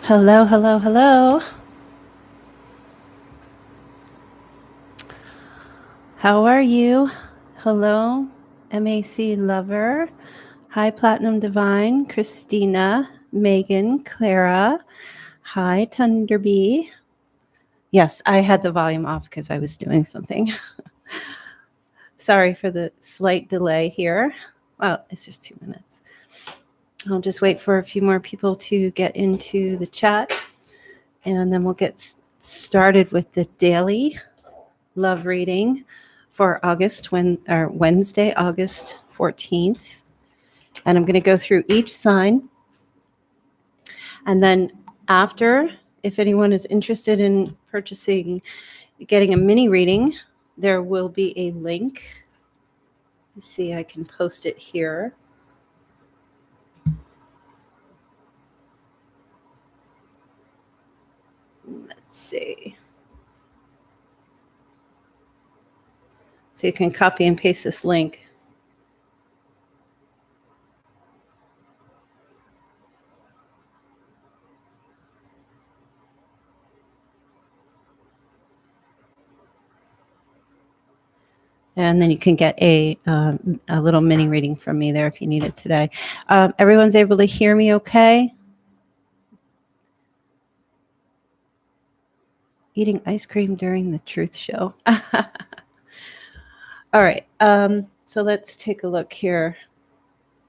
Hello, hello, hello. How are you? Hello, MAC Lover. Hi, Platinum Divine, Christina, Megan, Clara. Hi, Thunderbee. Yes, I had the volume off because I was doing something. Sorry for the slight delay here. Well, it's just 2 minutes. I'll just wait for a few more people to get into the chat, and then we'll get started with the daily love reading for Wednesday, August 14th. And I'm going to go through each sign. And then after, if anyone is interested in getting a mini reading, there will be a link. Let's see, I can post it here. Let's see. So you can copy and paste this link. And then you can get a little mini reading from me there if you need it today. Everyone's able to hear me okay? Eating ice cream during the truth show. All right. So let's take a look here.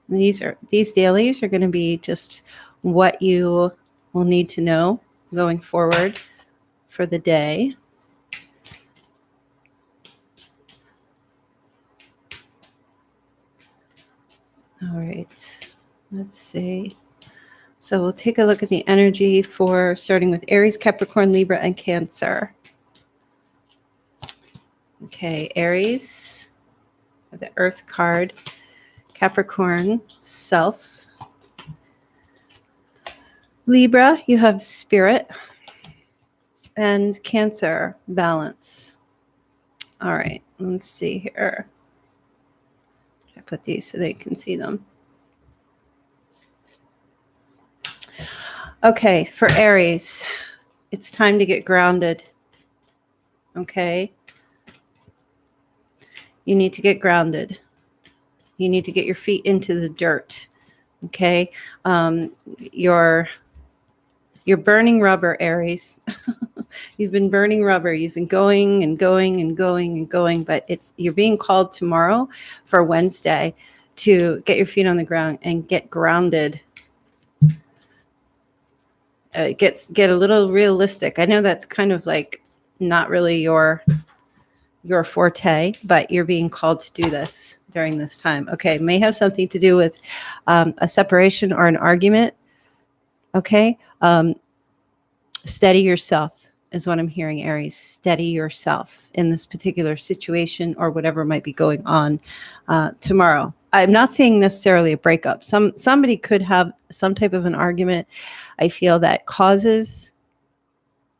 These dailies are going to be just what you will need to know going forward for the day. All right. Let's see. So we'll take a look at the energy for starting with Aries, Capricorn, Libra, and Cancer. Okay, Aries, the Earth card, Capricorn, self. Libra, you have spirit, and Cancer, balance. All right, let's see here. I put these so they can see them. Okay, for Aries, it's time to get grounded. Okay? You need to get grounded. You need to get your feet into the dirt. Okay? You're burning rubber, Aries. You've been burning rubber. You've been going and going and going and going, but you're being called tomorrow for Wednesday to get your feet on the ground and get grounded. Get a little realistic. I know that's kind of like not really your forte, but you're being called to do this during this time. Okay, may have something to do with a separation or an argument. Okay, steady yourself is what I'm hearing, Aries. Steady yourself in this particular situation or whatever might be going on tomorrow. I'm not saying necessarily a breakup. Somebody could have some type of an argument, I feel, that causes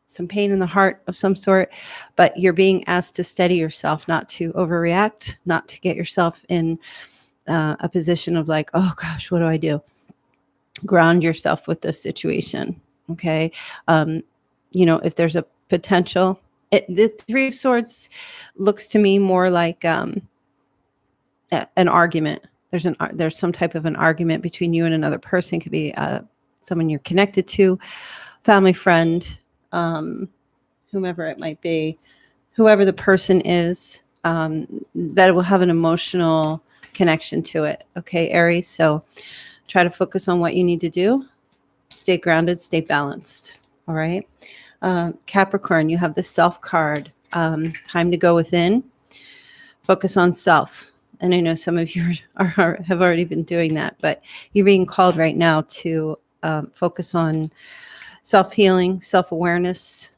some pain in the heart of some sort, but you're being asked to steady yourself, not to overreact, not to get yourself in a position of like, oh gosh, what do I do? Ground yourself with this situation. Okay. If there's a potential, the Three of Swords looks to me more like an argument. There's some type of an argument between you and another person. It could be someone you're connected to, family, friend, whomever it might be, whoever the person is, that will have an emotional connection to it. Okay, Aries. So try to focus on what you need to do. Stay grounded, stay balanced. All right. Capricorn, you have the self card. Time to go within. Focus on self. And I know some of you have already been doing that, but you're being called right now to focus on self-healing, self-awareness.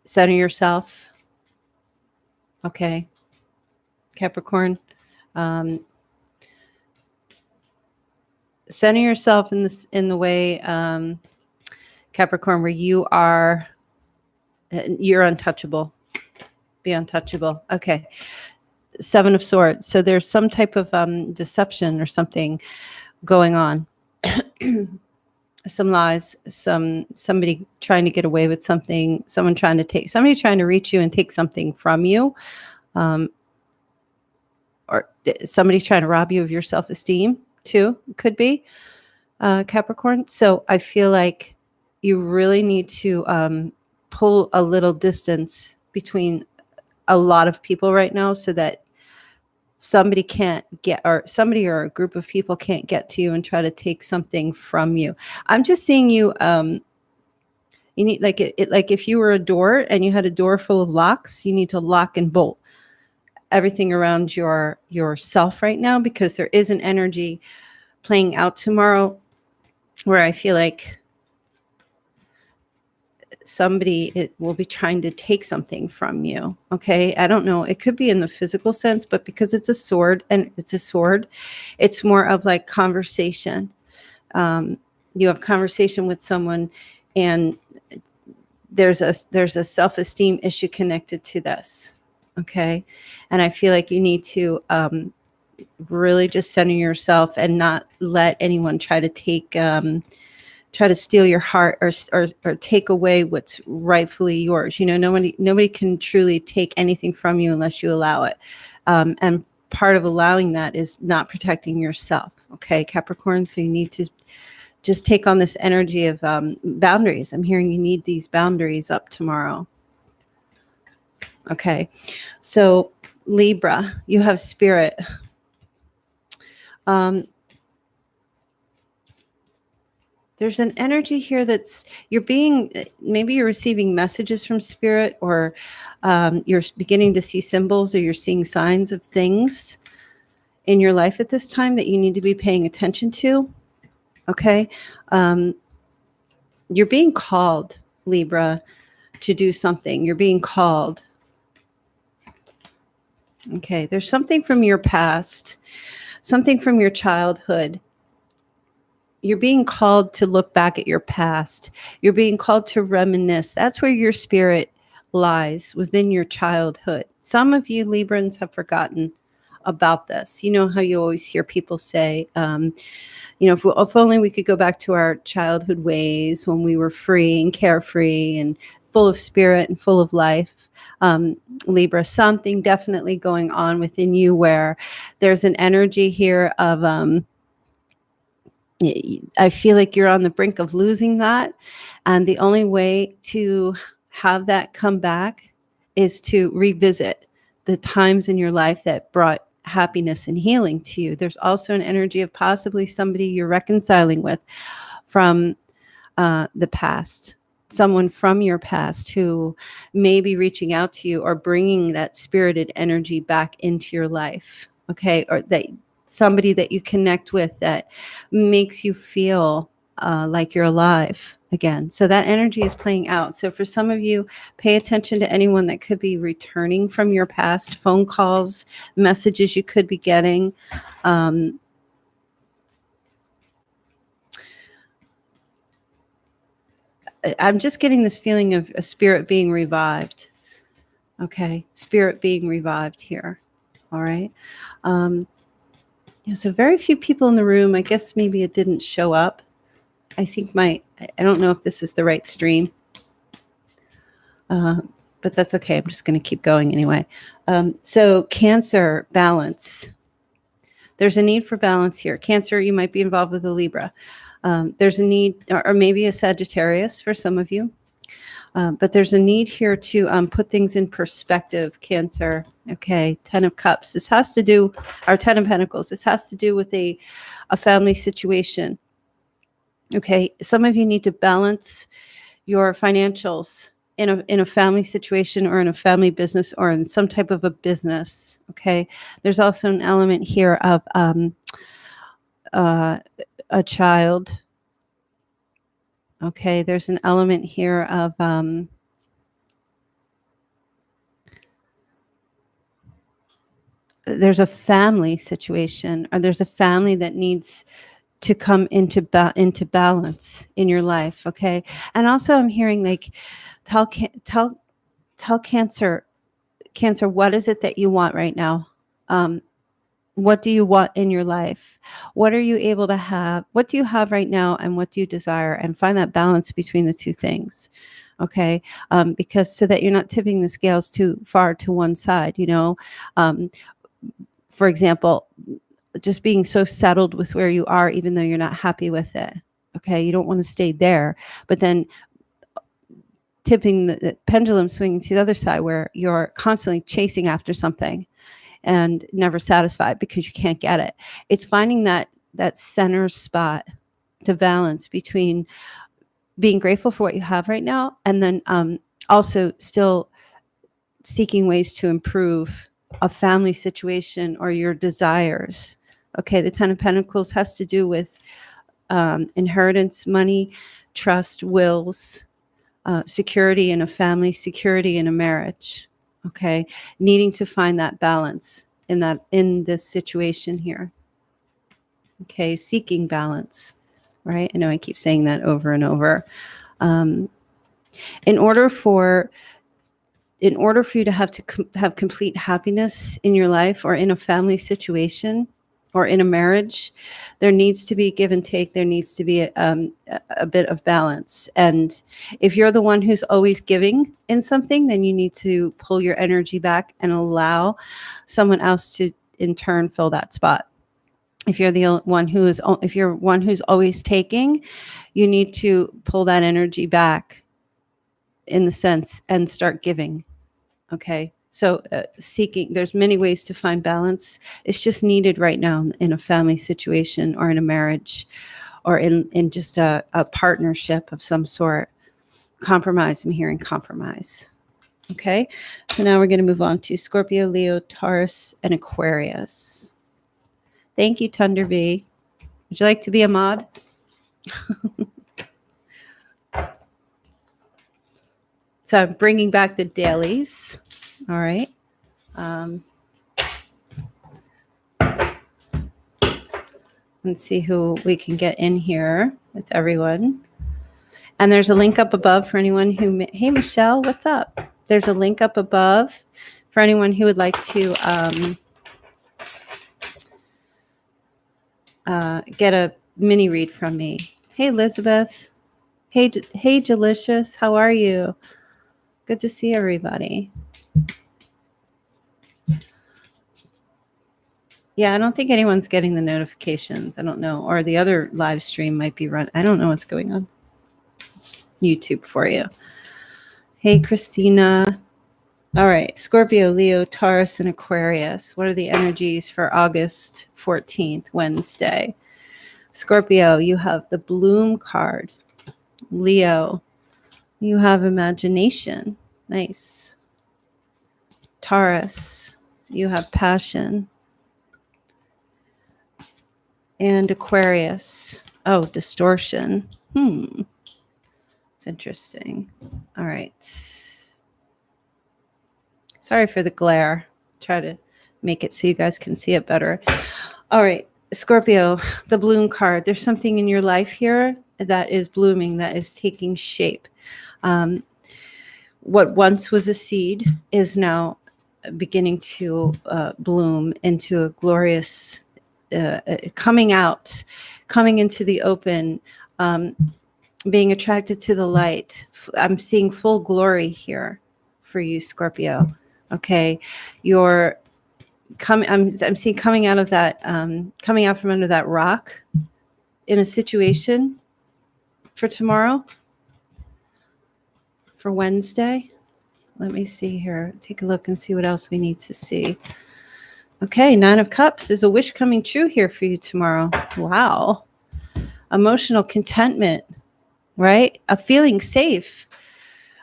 Center yourself. Okay. Capricorn. Center yourself in the way, Capricorn, where you're untouchable. Be untouchable. Okay. Seven of Swords. So there's some type of deception or something going on. some lies, somebody trying to get away with something, somebody trying to reach you and take something from you, or somebody trying to rob you of your self-esteem too, could be, Capricorn. So I feel like you really need to pull a little distance between a lot of people right now, so that somebody can't get, or somebody or a group of people can't get to you and try to take something from you. I'm just seeing you, you need, like like if you were a door and you had a door full of locks, you need to lock and bolt everything around yourself right now, because there is an energy playing out tomorrow where I feel like it will be trying to take something from you. Okay. I don't know. It could be in the physical sense, but because it's a sword, it's more of like conversation. You have conversation with someone, and there's a self-esteem issue connected to this. Okay. And I feel like you need to really just center yourself and not let anyone try to steal your heart, or take away what's rightfully yours. Nobody can truly take anything from you unless you allow it. And part of allowing that is not protecting yourself. Okay, Capricorn. So you need to just take on this energy of boundaries. I'm hearing you need these boundaries up tomorrow. Okay. So Libra, you have spirit. There's an energy here that's maybe you're receiving messages from spirit, or you're beginning to see symbols, or you're seeing signs of things in your life at this time that you need to be paying attention to. Okay. You're being called, Libra, to do something. You're being called. Okay. There's something from your past, something from your childhood. You're being called to look back at your past. You're being called to reminisce. That's where your spirit lies, within your childhood. Some of you Librans have forgotten about this. You know how you always hear people say, if only we could go back to our childhood ways when we were free and carefree and full of spirit and full of life. Libra, something definitely going on within you where there's an energy here of, I feel like you're on the brink of losing that. And the only way to have that come back is to revisit the times in your life that brought happiness and healing to you. There's also an energy of possibly somebody you're reconciling with from the past, someone from your past who may be reaching out to you or bringing that spirited energy back into your life. Okay. Or that somebody that you connect with that makes you feel like you're alive again. So that energy is playing out. So for some of you, pay attention to anyone that could be returning from your past, phone calls, messages you could be getting. I'm just getting this feeling of a spirit being revived. Okay. Spirit being revived here. All right. So very few people in the room. I guess maybe it didn't show up. I think I don't know if this is the right stream, but that's okay. I'm just going to keep going anyway. So Cancer, balance. There's a need for balance here. Cancer, you might be involved with a Libra. There's a need, or maybe a Sagittarius for some of you. But there's a need here to put things in perspective, Cancer. Okay, 10 of Cups. This has to do, or 10 of Pentacles. This has to do with a family situation. Okay, some of you need to balance your financials in a family situation, or in a family business, or in some type of a business. Okay, there's also an element here of a child. Okay, there's an element here of there's a family situation, or there's a family that needs to come into balance in your life. Okay, and also I'm hearing like tell Cancer, what is it that you want right now? What do you want in your life? What are you able to have? What do you have right now, and what do you desire? And find that balance between the two things. Okay. Because so that you're not tipping the scales too far to one side, um, for example, just being so settled with where you are, even though you're not happy with it. Okay. You don't want to stay there, but then tipping the pendulum swinging to the other side where you're constantly chasing after something and never satisfied because you can't get it. It's finding that center spot to balance between being grateful for what you have right now, and then also still seeking ways to improve a family situation or your desires. Okay, the Ten of Pentacles has to do with inheritance, money, trust, wills, security in a family, security in a marriage. Okay, needing to find that balance in this situation here. Okay, seeking balance, right? I know I keep saying that over and over. In order for you to have complete happiness in your life or in a family situation or in a marriage, there needs to be give and take. There needs to be a bit of balance. And if you're the one who's always giving in something, then you need to pull your energy back and allow someone else to in turn fill that spot. If you're one who's always taking, you need to pull that energy back in the sense and start giving. Okay. So seeking, there's many ways to find balance. It's just needed right now in a family situation or in a marriage or in just a partnership of some sort. Compromise. I'm hearing compromise. Okay. So now we're going to move on to Scorpio, Leo, Taurus, and Aquarius. Thank you, Thunder B. Would you like to be a mod? So I'm bringing back the dailies. All right. Let's see who we can get in here with everyone. And there's a link up above for anyone who, hey, Michelle, what's up? There's a link up above for anyone who would like to get a mini read from me. Hey, Elizabeth. Hey, Delicious. How are you? Good to see everybody. Yeah, I don't think anyone's getting the notifications. I don't know. Or the other live stream might be run. I don't know what's going on. It's YouTube for you. Hey, Christina. All right. Scorpio, Leo, Taurus, and Aquarius. What are the energies for August 14th, Wednesday? Scorpio, you have the Bloom card. Leo, you have imagination. Nice. Taurus, you have passion. And Aquarius, oh, distortion. It's interesting. All right. Sorry for the glare. Try to make it so you guys can see it better. All right. Scorpio, the Bloom card. There's something in your life here that is blooming, that is taking shape. What once was a seed is now beginning to bloom into a glorious coming into the open, being attracted to the light. I'm seeing full glory here for you, Scorpio. Okay, you're coming. I'm seeing coming out of that, coming out from under that rock, in a situation for tomorrow, for Wednesday. Let me see here. Take a look and see what else we need to see. Okay, Nine of Cups. There's a wish coming true here for you tomorrow. Wow. Emotional contentment, right? A feeling safe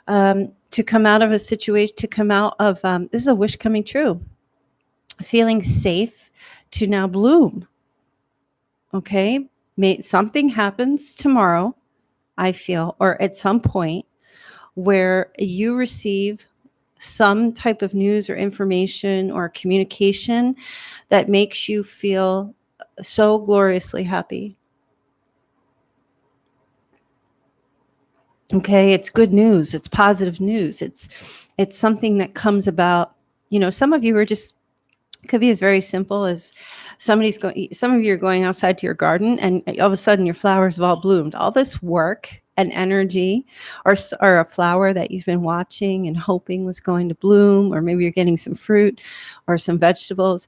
to come out of a situation, to come out of, this is a wish coming true. Feeling safe to now bloom. Okay, something happens tomorrow, I feel, or at some point where you receive some type of news or information or communication that makes you feel so gloriously happy. Okay, it's good news. It's positive news. It's something that comes about. You know, some of you are just It could be as very simple as some of you are going outside to your garden and all of a sudden your flowers have all bloomed. All this work and energy, or a flower that you've been watching and hoping was going to bloom, or maybe you're getting some fruit or some vegetables.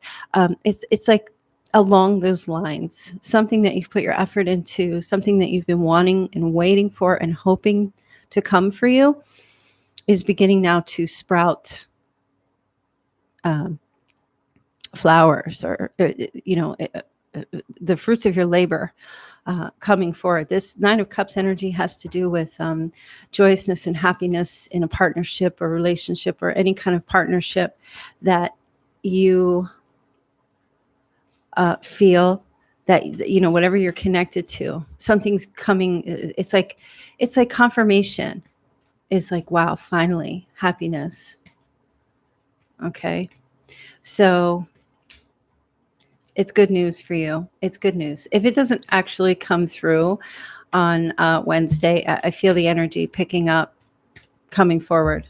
It's like along those lines, something that you've put your effort into, something that you've been wanting and waiting for and hoping to come for you is beginning now to sprout flowers, or the fruits of your labor coming forward. This Nine of Cups energy has to do with joyousness and happiness in a partnership or relationship, or any kind of partnership that you feel that, whatever you're connected to, something's coming. It's like confirmation. It's like, wow, finally, happiness. Okay. So it's good news for you. It's good news. If it doesn't actually come through on Wednesday, I feel the energy picking up, coming forward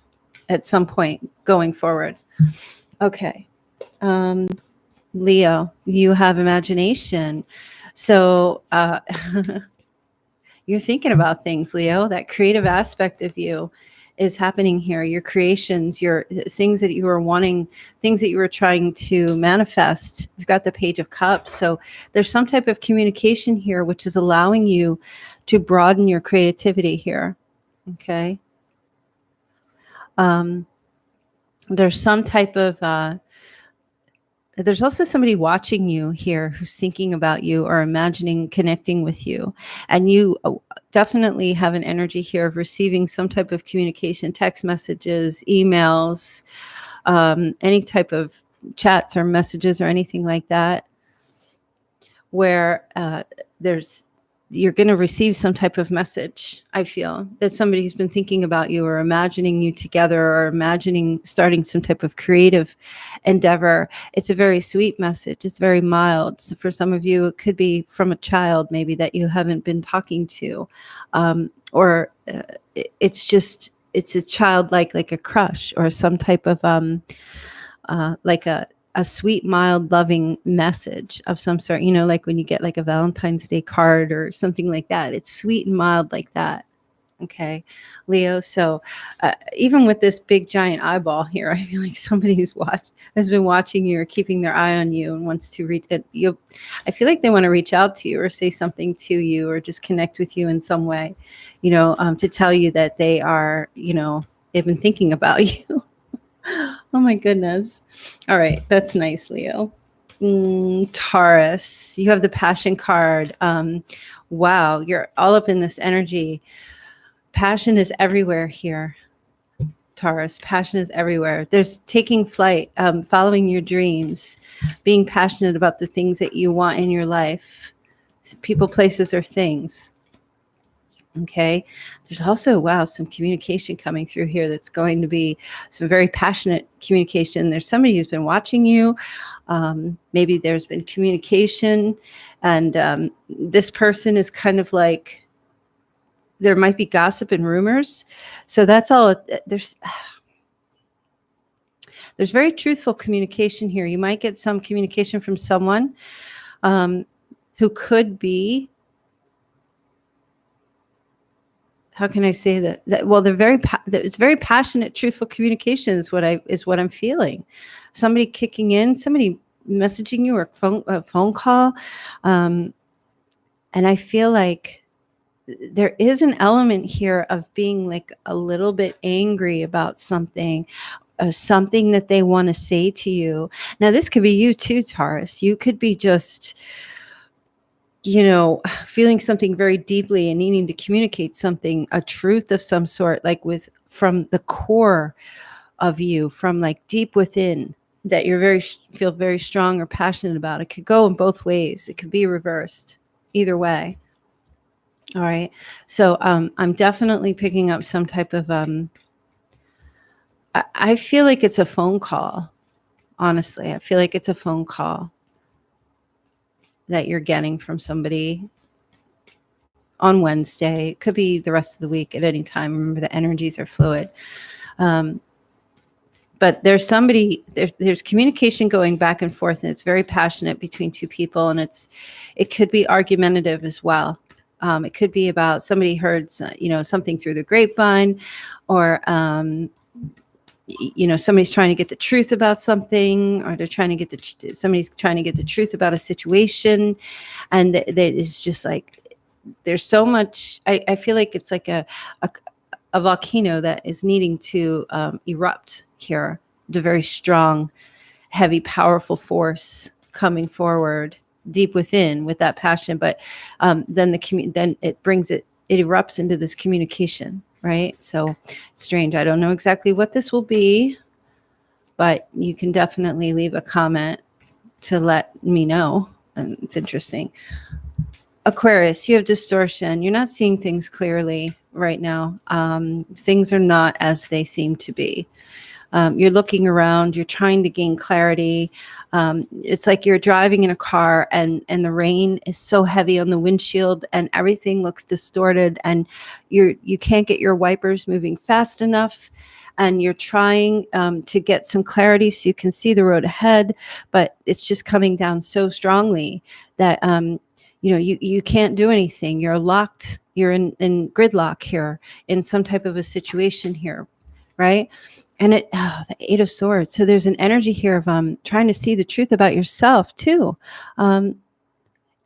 at some point, going forward. Okay. Leo, you have imagination. So you're thinking about things, Leo. That creative aspect of you is happening here. Your creations, your things that you were wanting, things that you were trying to manifest. You've got the Page of Cups. So there's some type of communication here, which is allowing you to broaden your creativity here. Okay. There's some type of, there's also somebody watching you here who's thinking about you or imagining connecting with you. And you definitely have an energy here of receiving some type of communication, text messages, emails, any type of chats or messages or anything like that, where you're going to receive some type of message. I feel that somebody's been thinking about you or imagining you together, or imagining starting some type of creative endeavor. It's a very sweet message. It's very mild. So for some of you, it could be from a child maybe that you haven't been talking to, or it's a child like a crush, or some type of like a sweet, mild, loving message of some sort, like when you get like a Valentine's Day card or something like that. It's sweet and mild like that. Okay, Leo. So even with this big giant eyeball here, I feel like somebody has been watching you or keeping their eye on you and wants to reach you. I feel like they want to reach out to you or say something to you or just connect with you in some way, to tell you that they are, they've been thinking about you. Oh my goodness. All right. That's nice, Leo. Taurus, you have the Passion card. Wow. You're all up in this energy. Passion is everywhere here, Taurus. Passion is everywhere. There's taking flight, following your dreams, being passionate about the things that you want in your life, people, places, or things. Okay. There's also, wow, some communication coming through here that's going to be some very passionate communication. There's somebody who's been watching you. Maybe there's been communication, and this person is kind of like, there might be gossip and rumors. So that's all. There's very truthful communication here. You might get some communication from someone who could be, how can I say that? Well, it's very passionate, truthful communication is what I'm feeling. Somebody kicking in, somebody messaging you, or a phone call, and I feel like there is an element here of being like a little bit angry about something, something that they want to say to you. Now, this could be you too, Taurus. You could be just, feeling something very deeply and needing to communicate something, a truth of some sort, like from the core of you, from like deep within, that you're feel very strong or passionate about. It could go in both ways. It could be reversed, either way. All right. So I'm definitely picking up some type of, I feel like it's a phone call. Honestly, I feel like it's a phone call that you're getting from somebody on Wednesday. It could be the rest of the week at any time. Remember, the energies are fluid. but there's somebody there's communication going back and forth, and it's very passionate between two people, and it could be argumentative as well. It could be about somebody heard something through the grapevine, or somebody's trying to get the truth about something, or they're trying to get somebody's trying to get the truth about a situation, and that is just like there's so much. I feel like it's like a volcano that is needing to erupt here. The very strong, heavy, powerful force coming forward deep within with that passion, but then it erupts into this communication, right? So it's strange. I don't know exactly what this will be, but you can definitely leave a comment to let me know. And it's interesting. Aquarius, you have distortion. You're not seeing things clearly right now. Things are not as they seem to be. You're looking around, you're trying to gain clarity. It's like you're driving in a car and the rain is so heavy on the windshield and everything looks distorted, and you can't get your wipers moving fast enough, and you're trying to get some clarity so you can see the road ahead, but it's just coming down so strongly that you can't do anything. You're locked. You're in gridlock here, in some type of a situation here, right? And the Eight of Swords. So there's an energy here of trying to see the truth about yourself too. And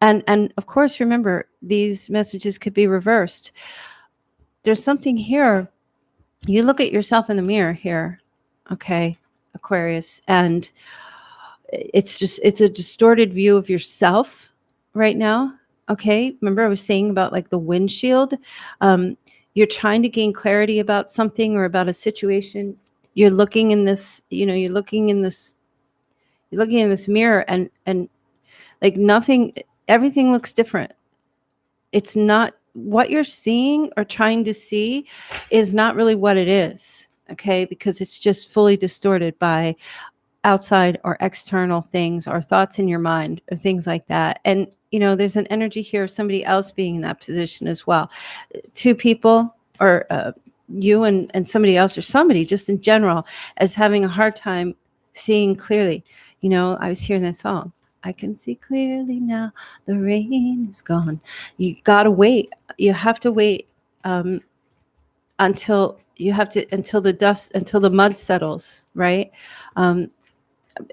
of course, remember, these messages could be reversed. There's something here. You look at yourself in the mirror here, okay, Aquarius, and it's a distorted view of yourself right now. Okay, remember I was saying about like the windshield. You're trying to gain clarity about something or about a situation. You're looking in this, you're looking in this mirror, and like nothing, everything looks different. It's not what you're seeing or trying to see is not really what it is. Okay, because it's just fully distorted by outside or external things or thoughts in your mind or things like that. And there's an energy here of somebody else being in that position as well. Two people, or you and somebody else, or somebody just in general, as having a hard time seeing clearly. I was hearing that song, I can see clearly now, the rain is gone. You gotta wait. You have to wait until the mud settles, right?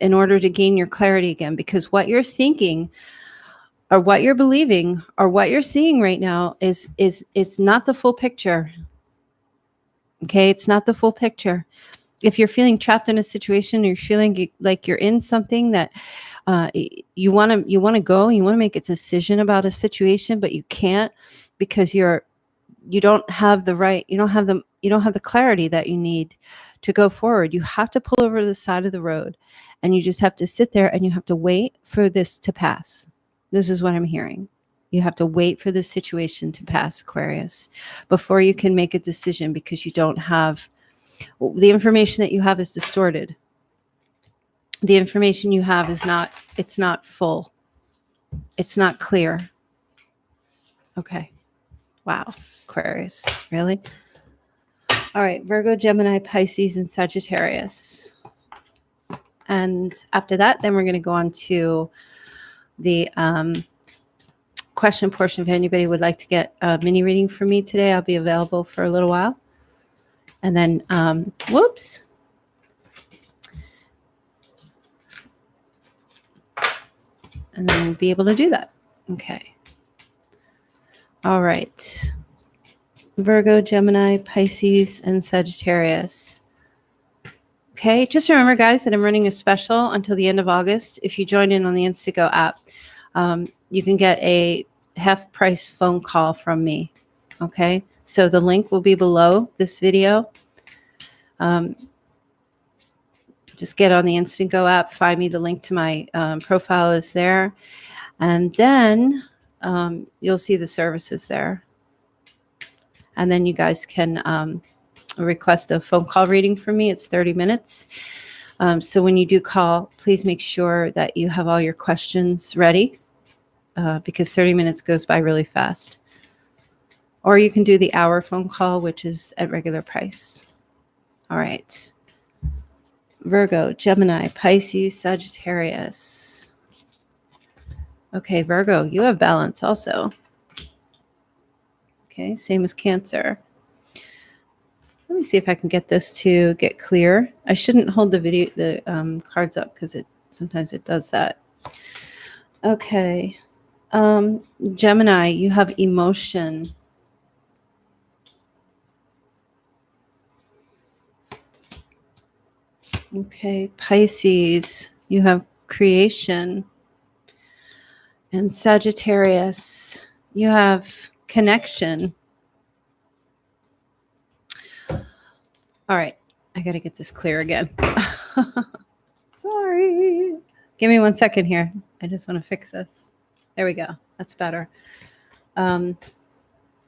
In order to gain your clarity again, because what you're thinking or what you're believing or what you're seeing right now is not the full picture. Okay, it's not the full picture. If you're feeling trapped in a situation, or you're feeling like you're in something that you want to go, you want to make a decision about a situation, but you can't because you don't have the clarity that you need to go forward. You have to pull over to the side of the road, and you just have to sit there and you have to wait for this to pass. This is what I'm hearing. You have to wait for this situation to pass, Aquarius, before you can make a decision, because you don't have the information that you have is distorted. The information you have it's not full. It's not clear. Okay. Wow. Aquarius. Really? All right. Virgo, Gemini, Pisces, and Sagittarius. And after that, then we're going to go on to the question portion. If anybody would like to get a mini reading from me today, I'll be available for a little while. And then, whoops. And then we'll be able to do that. Okay. All right. Virgo, Gemini, Pisces, and Sagittarius. Okay. Just remember, guys, that I'm running a special until the end of August. If you join in on the Instago app, you can get a half-price phone call from me. Okay. So the link will be below this video. Just get on the Instago app, find me. The link to my profile is there. And then you'll see the services there. And then you guys can request a phone call reading from me. It's 30 minutes. So when you do call, please make sure that you have all your questions ready, because 30 minutes goes by really fast. Or you can do the hour phone call, which is at regular price. All right. Virgo, Gemini, Pisces, Sagittarius. Okay, Virgo, you have balance also. Okay, same as Cancer. Let me see if I can get this to get clear. I shouldn't hold the cards up because sometimes it does that. Okay. Gemini, you have emotion. Okay. Pisces, you have creation. And Sagittarius, you have connection. All right. I got to get this clear again. Sorry. Give me 1 second here. I just want to fix this. There we go. That's better. I don't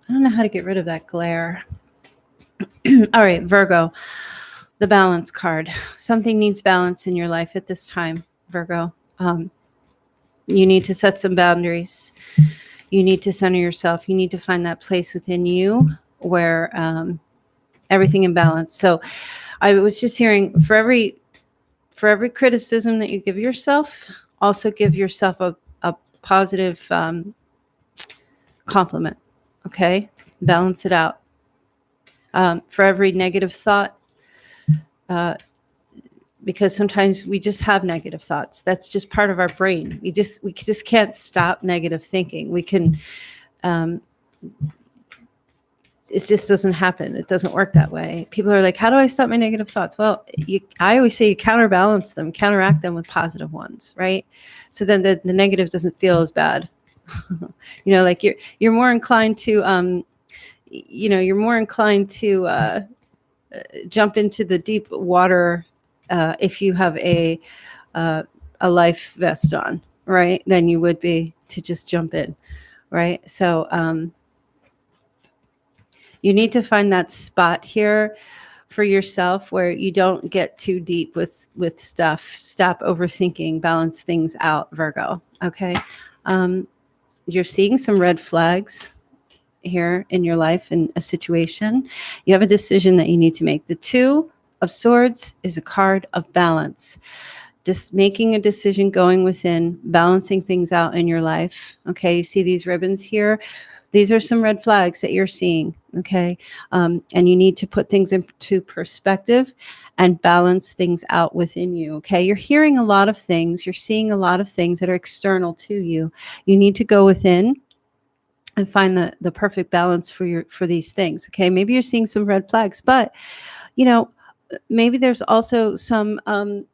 know how to get rid of that glare. All right, Virgo, the balance card. Something needs balance in your life at this time, Virgo. You need to set some boundaries. You need to center yourself. You need to find that place within you where everything in balance. So I was just hearing for every criticism that you give yourself, also give yourself a positive compliment. Okay? Balance it out. For every negative thought, because sometimes we just have negative thoughts. That's just part of our brain. We just can't stop negative thinking. We can, it just doesn't happen. It doesn't work that way. People are like, how do I stop my negative thoughts? Well, I always say you counterbalance them, counteract them with positive ones, right? So then the negative doesn't feel as bad. Like you're more inclined to, you're more inclined to jump into the deep water if you have a life vest on, right? Than you would be to just jump in, right? So you need to find that spot here for yourself where you don't get too deep with stuff. Stop overthinking, balance things out, Virgo. Okay. You're seeing some red flags here in your life in a situation. You have a decision that you need to make. The Two of Swords is a card of balance. Just making a decision, going within, balancing things out in your life. Okay, you see these ribbons here? These are some red flags that you're seeing, okay? And you need to put things into perspective and balance things out within you, okay? You're hearing a lot of things. You're seeing a lot of things that are external to you. You need to go within and find the perfect balance for these things, okay? Maybe you're seeing some red flags, but, maybe there's also some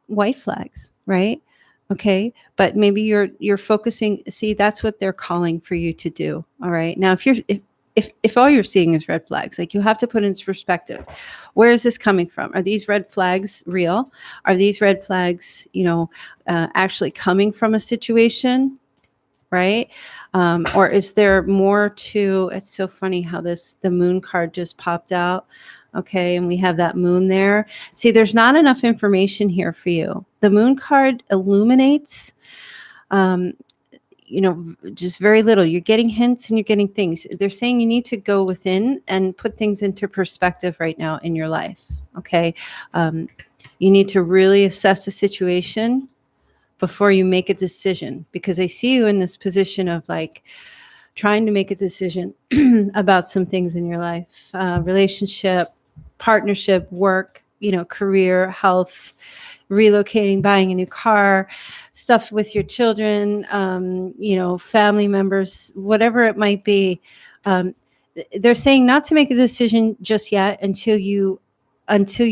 white flags, right? Okay, but maybe you're focusing. See, that's what they're calling for you to do. All right. Now, if all you're seeing is red flags, like you have to put into perspective, where is this coming from? Are these red flags real? Are these red flags, actually coming from a situation, right? Or is there more to? It's so funny how the moon card just popped out. Okay, and we have that moon there. See, there's not enough information here for you. The moon card illuminates, just very little. You're getting hints and you're getting things. They're saying you need to go within and put things into perspective right now in your life. Okay, you need to really assess the situation before you make a decision, because I see you in this position of like trying to make a decision about some things in your life, relationship, partnership, work, career, health, relocating, buying a new car, stuff with your children, family members, whatever it might be. They're saying not to make a decision just yet until you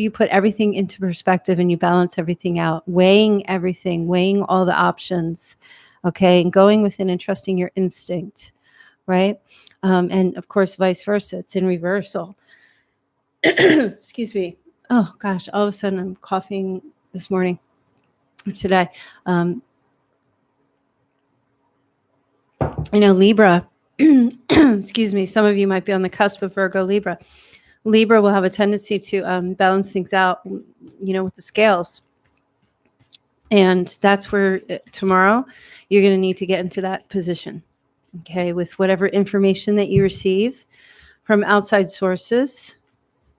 put everything into perspective and you balance everything out, weighing everything, weighing all the options, okay, and going within and trusting your instinct, right? And of course, vice versa. It's in reversal. Excuse me. Oh gosh, all of a sudden I'm coughing this morning or today. Libra, excuse me. Some of you might be on the cusp of Virgo, Libra. Libra will have a tendency to balance things out, with the scales. And that's where tomorrow you're going to need to get into that position, okay, with whatever information that you receive from outside sources.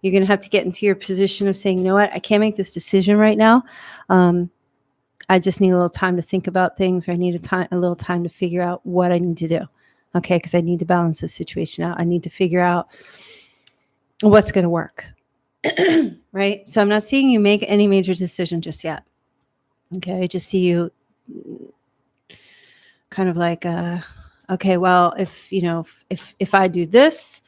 You're going to have to get into your position of saying, you know what, I can't make this decision right now. I just need a little time to think about things, or I need a little time to figure out what I need to do. Okay, because I need to balance the situation out. I need to figure out what's going to work. Right? So I'm not seeing you make any major decision just yet. Okay, I just see you kind of like, okay, well, if I do this,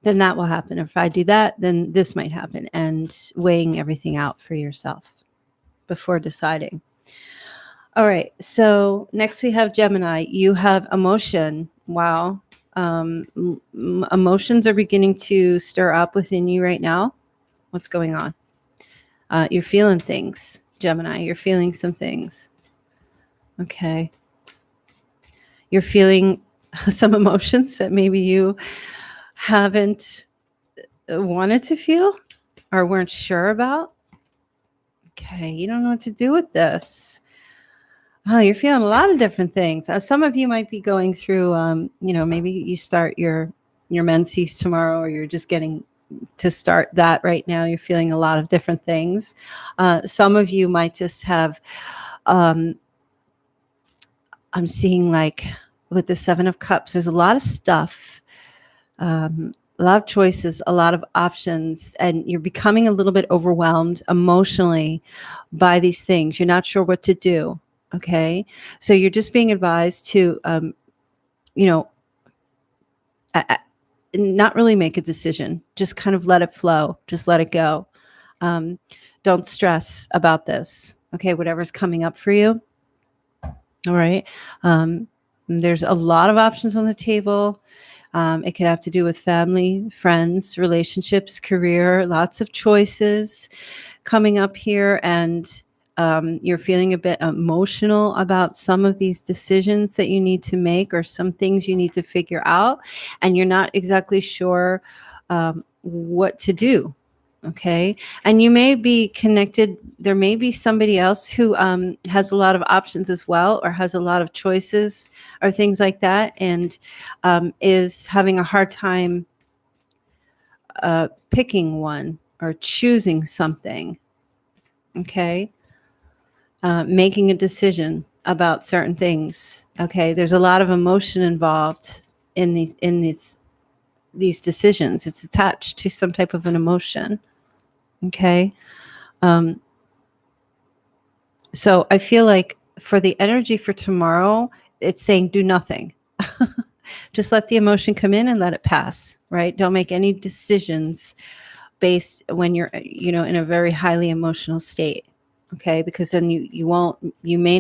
then that will happen. If I do that, then this might happen, and weighing everything out for yourself before deciding. All right. So next we have Gemini. You have emotion. Wow. Emotions are beginning to stir up within you right now. What's going on? You're feeling things, Gemini. You're feeling some things. Okay. You're feeling some emotions that maybe you haven't wanted to feel or weren't sure about. Okay. You don't know what to do with this. Oh, you're feeling a lot of different things. Some of you might be going through, maybe you start your menses tomorrow, or you're just getting to start that right now. You're feeling a lot of different things. Some of you might just have, I'm seeing like with the 7 of Cups, there's a lot of stuff, a lot of choices, a lot of options, and you're becoming a little bit overwhelmed emotionally by these things. You're not sure what to do. Okay. So you're just being advised to, not really make a decision. Just kind of let it flow. Just let it go. Don't stress about this. Okay. Whatever's coming up for you. All right. There's a lot of options on the table. It could have to do with family, friends, relationships, career, lots of choices coming up here. And you're feeling a bit emotional about some of these decisions that you need to make, or some things you need to figure out, and you're not exactly sure what to do. Okay. And you may be connected. There may be somebody else who has a lot of options as well, or has a lot of choices or things like that, and is having a hard time picking one or choosing something. Okay. Making a decision about certain things. Okay. There's a lot of emotion involved in these decisions. It's attached to some type of an emotion. Okay. So I feel like for the energy for tomorrow, it's saying do nothing. Just let the emotion come in and let it pass, right? Don't make any decisions based when you're, in a very highly emotional state. Okay. Because then you may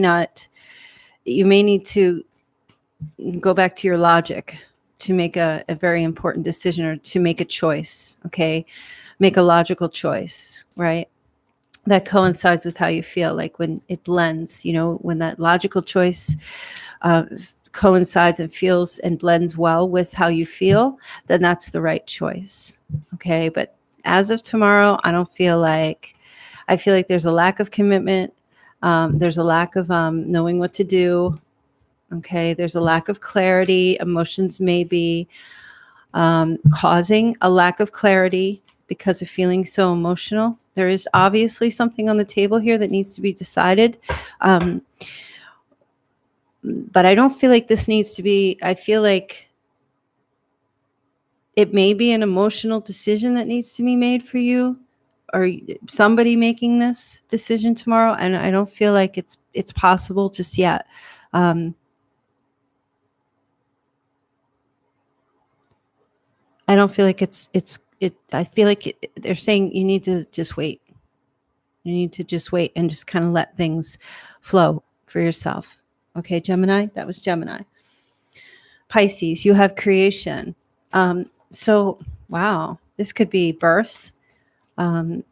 need to go back to your logic to make a very important decision, or to make a choice. Okay. Make a logical choice, right? That coincides with how you feel, like when it blends, when that logical choice coincides and feels and blends well with how you feel, then that's the right choice. Okay. But as of tomorrow, I feel like there's a lack of commitment. There's a lack of knowing what to do. Okay. There's a lack of clarity. Emotions may be causing a lack of clarity because of feeling so emotional. There is obviously something on the table here that needs to be decided. But I don't feel like this needs to be, I feel like it may be an emotional decision that needs to be made for you, or somebody making this decision tomorrow. And I don't feel like it's possible just yet. I don't feel like I feel like they're saying you need to just wait. You need to just wait and just kind of let things flow for yourself. Okay, Gemini, that was Gemini. Pisces, you have creation. So, wow, this could be birth. Some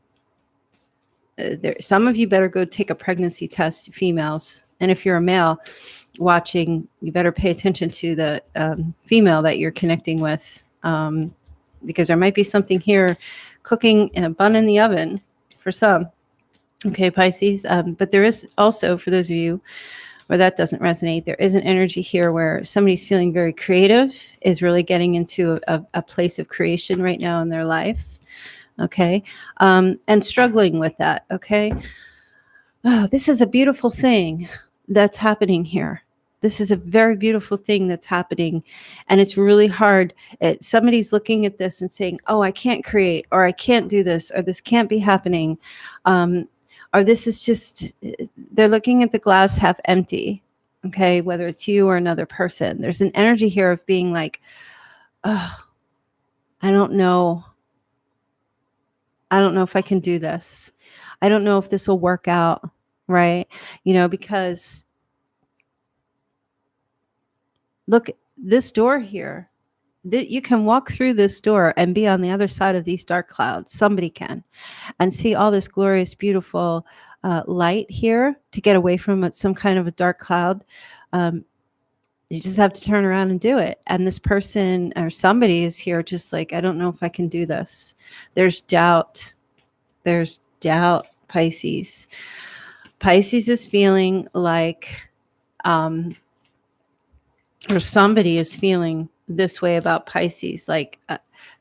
of you better go take a pregnancy test, females. And if you're a male watching, you better pay attention to the female that you're connecting with, because there might be something here cooking in a bun in the oven for some. Okay, Pisces. But there is also, for those of you where that doesn't resonate, there is an energy here where somebody's feeling very creative, is really getting into a place of creation right now in their life. Okay. And struggling with that. Okay. Oh, this is a beautiful thing that's happening here. This is a very beautiful thing that's happening. And it's really hard. Somebody's looking at this and saying, oh, I can't create, or I can't do this, or this can't be happening. Or this is just, they're looking at the glass half empty. Okay. Whether it's you or another person, there's an energy here of being like, oh, I don't know. I don't know if I can do this. I don't know if this will work out. Right. Because look, this door here, you can walk through this door and be on the other side of these dark clouds. Somebody can, and see all this glorious, beautiful light here to get away from some kind of a dark cloud. You just have to turn around and do it. And this person or somebody is here just like, I don't know if I can do this. There's doubt. There's doubt, Pisces. Pisces is feeling like, or somebody is feeling this way about Pisces, like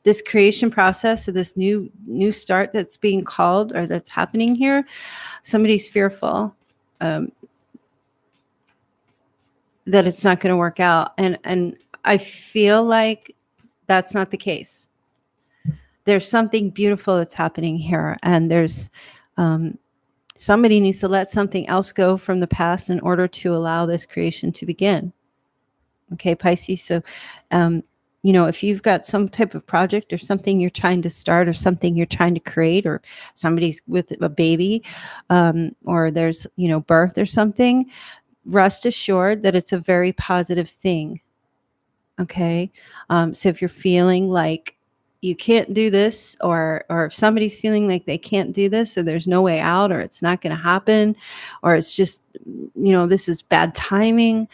this creation process of this new start that's being called or that's happening here. Somebody's fearful that it's not going to work out. And I feel like that's not the case. There's something beautiful that's happening here. And there's somebody needs to let something else go from the past in order to allow this creation to begin. Okay, Pisces. So, if you've got some type of project or something you're trying to start or something you're trying to create, or somebody's with a baby, or there's, birth or something, rest assured that it's a very positive thing. Okay. So if you're feeling like you can't do this, or if somebody's feeling like they can't do this, or there's no way out, or it's not going to happen, or it's just, this is bad timing,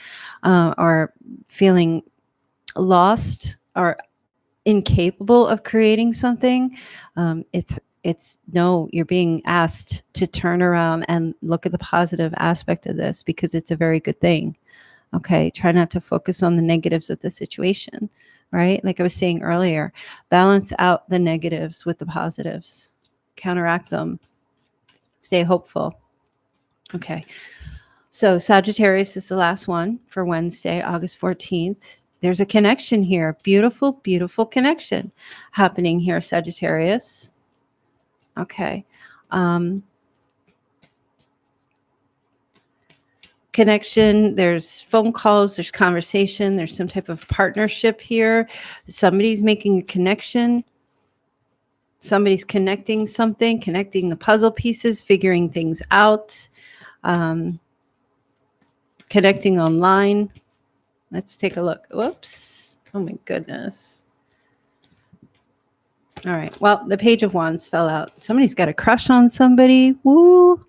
or feeling lost or incapable of creating something, it's no, you're being asked to turn around and look at the positive aspect of this, because it's a very good thing. Okay. Try not to focus on the negatives of the situation, right? Like I was saying earlier, balance out the negatives with the positives, counteract them, stay hopeful. Okay. So Sagittarius is the last one for Wednesday, August 14th. There's a connection here. Beautiful, beautiful connection happening here, Sagittarius. Okay. Connection, there's phone calls, there's conversation, there's some type of partnership here. Somebody's making a connection. Somebody's connecting something, connecting the puzzle pieces, figuring things out, connecting online. Let's take a look. Whoops. Oh my goodness. All right. Well, the Page of Wands fell out. Somebody's got a crush on somebody. Woo.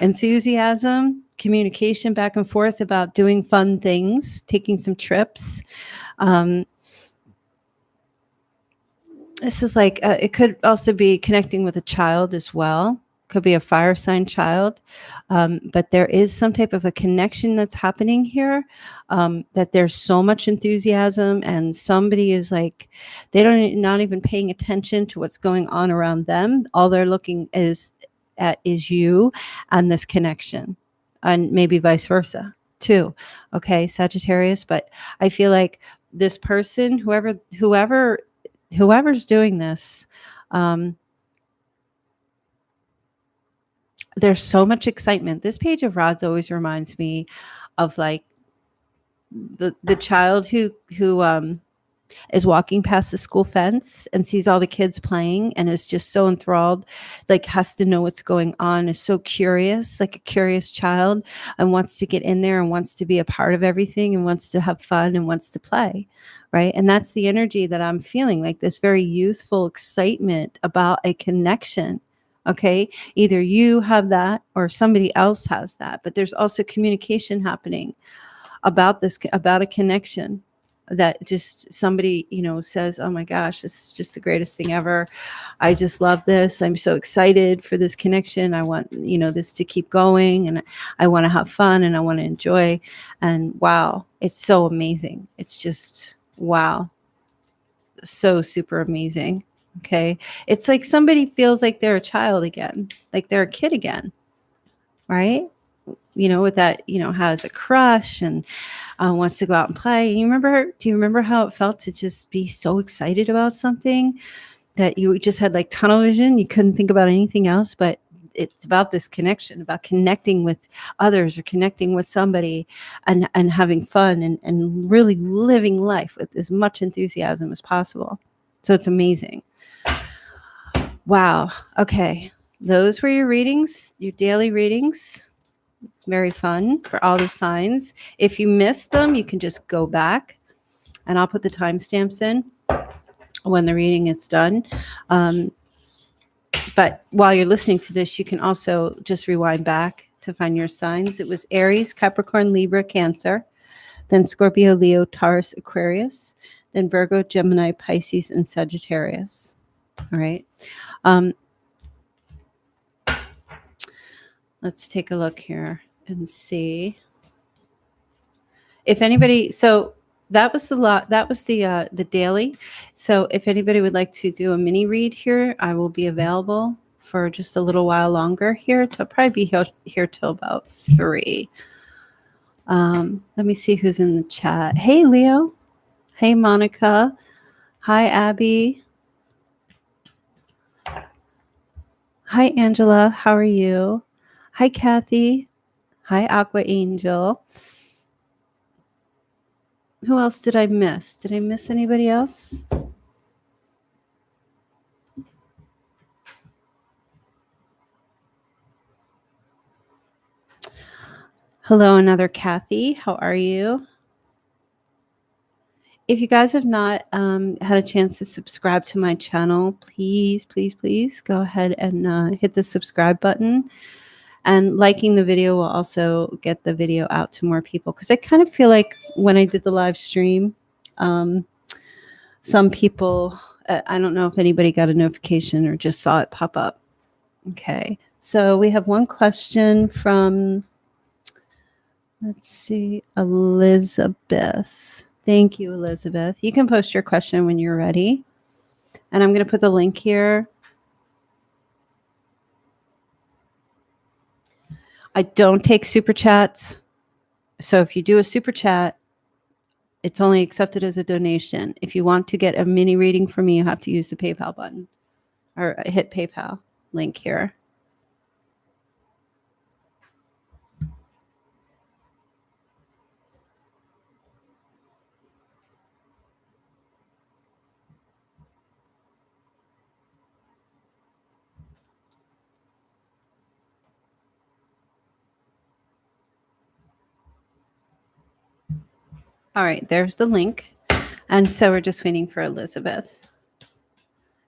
Enthusiasm, communication back and forth about doing fun things, taking some trips. This is like, it could also be connecting with a child as well. Could be a fire sign child. But there is some type of a connection that's happening here, that there's so much enthusiasm, and somebody is like, not even paying attention to what's going on around them. All they're looking is you and this connection, and maybe vice versa too. Okay, Sagittarius. But I feel like this person, whoever's doing this, there's so much excitement. This Page of Rods always reminds me of like the child who is walking past the school fence and sees all the kids playing and is just so enthralled, like has to know what's going on, is so curious, like a curious child, and wants to get in there and wants to be a part of everything and wants to have fun and wants to play, right? And that's the energy that I'm feeling, like this very youthful excitement about a connection. Okay, either you have that or somebody else has that, but there's also communication happening about a connection, that just somebody, says, oh my gosh, this is just the greatest thing ever. I just love this. I'm so excited for this connection. I want, this to keep going, and I want to have fun, and I want to enjoy. And wow, it's so amazing. It's just, wow. So super amazing. Okay. It's like somebody feels like they're a child again, like they're a kid again, right? With that, has a crush and wants to go out and play. And do you remember how it felt to just be so excited about something that you just had like tunnel vision? You couldn't think about anything else, but it's about this connection, about connecting with others or connecting with somebody and having fun and really living life with as much enthusiasm as possible. So it's amazing. Wow. Okay. Those were your readings, your daily readings. Very fun for all the signs. If you missed them, you can just go back and I'll put the timestamps in when the reading is done. But while you're listening to this, you can also just rewind back to find your signs. It was Aries, Capricorn, Libra, Cancer, then Scorpio, Leo, Taurus, Aquarius, then Virgo, Gemini, Pisces, and Sagittarius. All right. Let's take a look here and see if anybody. So that was the daily. So if anybody would like to do a mini read here, I will be available for just a little while longer here. To probably be here till about 3. Let me see who's in the chat. Hey, Leo. Hey, Monica. Hi, Abby. Hi, Angela. How are you? Hi, Kathy. Hi, Aqua Angel. Who else did I miss? Did I miss anybody else? Hello, another Kathy. How are you? If you guys have not had a chance to subscribe to my channel, please, please, please go ahead and hit the subscribe button. And liking the video will also get the video out to more people. Because I kind of feel like when I did the live stream, some people, I don't know if anybody got a notification or just saw it pop up. Okay. So we have one question from, let's see, Elizabeth. Thank you, Elizabeth. You can post your question when you're ready. And I'm going to put the link here. I don't take super chats. So if you do a super chat, it's only accepted as a donation. If you want to get a mini reading from me, you have to use the PayPal button or hit PayPal link here. All right, there's the link. And so we're just waiting for Elizabeth.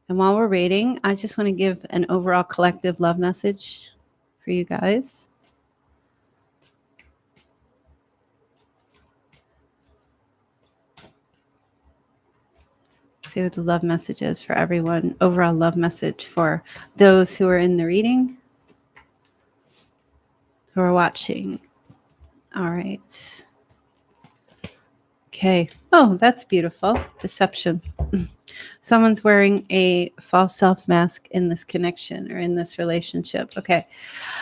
And while we're waiting, I just want to give an overall collective love message for you guys. See what the love message is for everyone. Overall love message for those who are in the reading, who are watching. All right. Okay. Oh, that's beautiful. Deception. Someone's wearing a false self mask in this connection or in this relationship. Okay.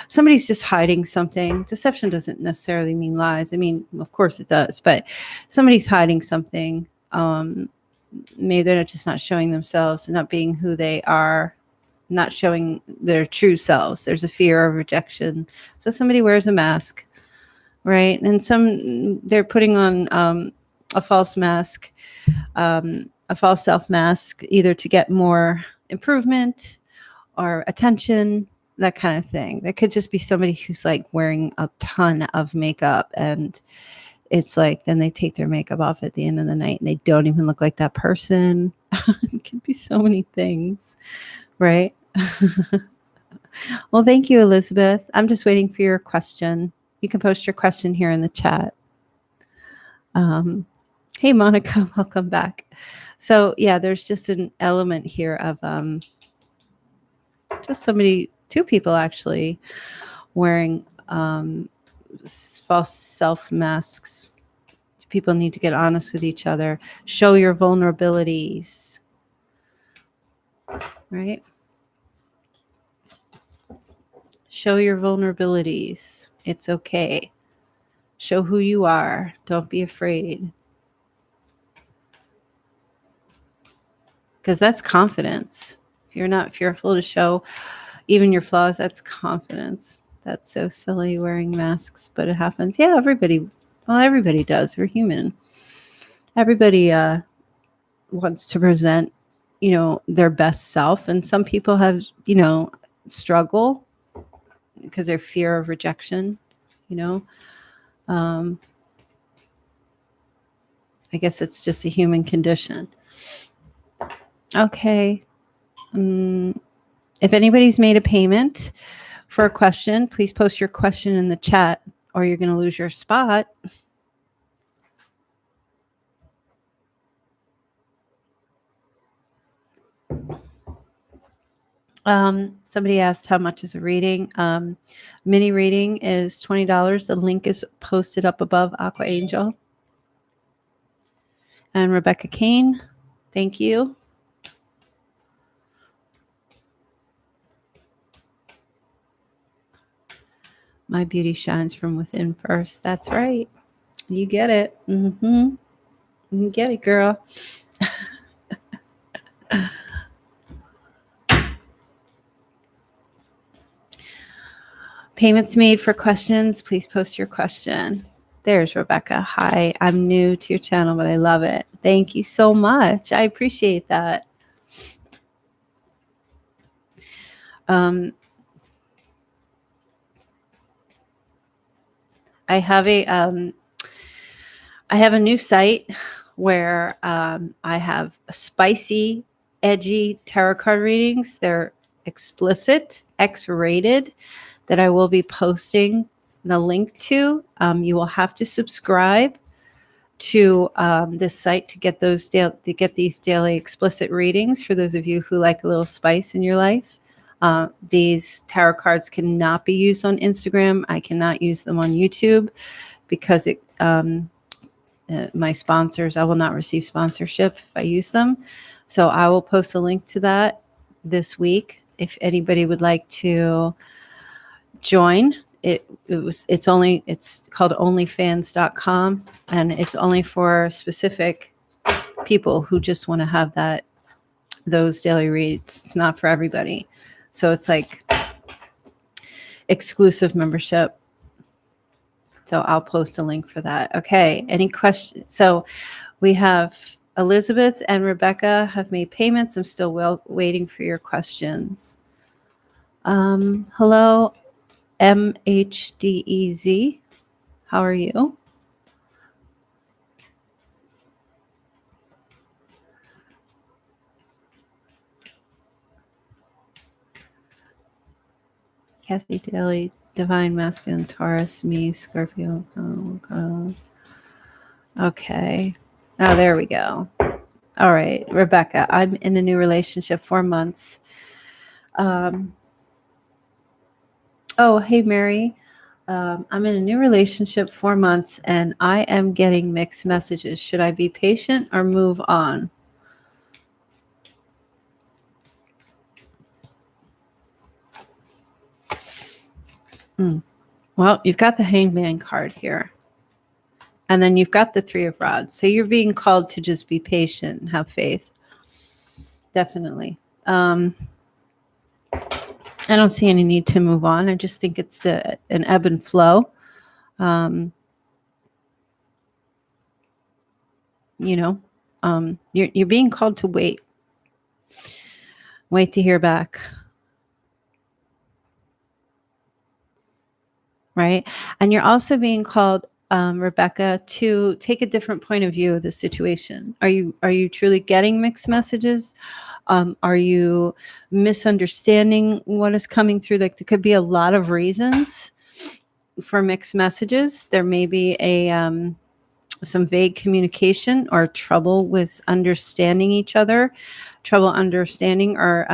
Somebody's just hiding something. Deception doesn't necessarily mean lies. I mean, of course it does, but somebody's hiding something. Maybe they're just not showing themselves, not being who they are, not showing their true selves. There's a fear of rejection. So somebody wears a mask, right? And they're putting on a false mask, a false self mask, either to get more improvement or attention, that kind of thing. That could just be somebody who's like wearing a ton of makeup, and it's like then they take their makeup off at the end of the night and they don't even look like that person. It could be so many things, right? Well, thank you, Elizabeth. I'm just waiting for your question. You can post your question here in the chat. Hey, Monica, welcome back. So yeah, there's just an element here of just two people actually wearing false self masks. People need to get honest with each other. Show your vulnerabilities. right? Show your vulnerabilities. It's okay. Show who you are. Don't be afraid. Because that's confidence. If you're not fearful to show even your flaws, that's confidence. That's so silly wearing masks, but it happens. Yeah, everybody does. We're human. Everybody wants to present, their best self. And some people have, struggle because their fear of rejection, um, I guess it's just a human condition. Okay. If anybody's made a payment for a question, please post your question in the chat or you're going to lose your spot. Somebody asked how much is a reading. Mini reading is $20. The link is posted up above. Aqua Angel and Rebecca Kane. Thank you. My beauty shines from within first. That's right. You get it. You get it, girl. Payments made for questions. Please post your question. There's Rebecca. Hi, I'm new to your channel, but I love it. Thank you so much. I appreciate that. I have a new site where I have spicy, edgy tarot card readings. They're explicit, X-rated, that I will be posting the link to. You will have to subscribe to this site to get these daily explicit readings. For those of you who like a little spice in your life, these tarot cards cannot be used on Instagram. I cannot use them on YouTube because my sponsors, I will not receive sponsorship if I use them. So I will post a link to that this week if anybody would like to join. It's called onlyfans.com, and it's only for specific people who just want to have those daily reads. It's not for everybody. So it's like exclusive membership. So I'll post a link for that. Okay. Any questions? So we have Elizabeth and Rebecca have made payments. I'm still waiting for your questions. Hello, MHDEZ. How are you? Kathy Daly, Divine Masculine, Taurus, me, Scorpio. Okay. Oh, there we go. All right, Rebecca, I'm in a new relationship 4 months. Oh, hey, Mary. I'm in a new relationship 4 months, and I am getting mixed messages. Should I be patient or move on? Well, you've got the Hangman card here. And then you've got the Three of Rods. So you're being called to just be patient and have faith. Definitely. I don't see any need to move on. I just think it's an ebb and flow. You're being called to wait. Wait to hear back. Right? And you're also being called, Rebecca, to take a different point of view of the situation. Are you truly getting mixed messages? Are you misunderstanding what is coming through? Like, there could be a lot of reasons for mixed messages. There may be some vague communication or trouble with understanding each other, trouble understanding or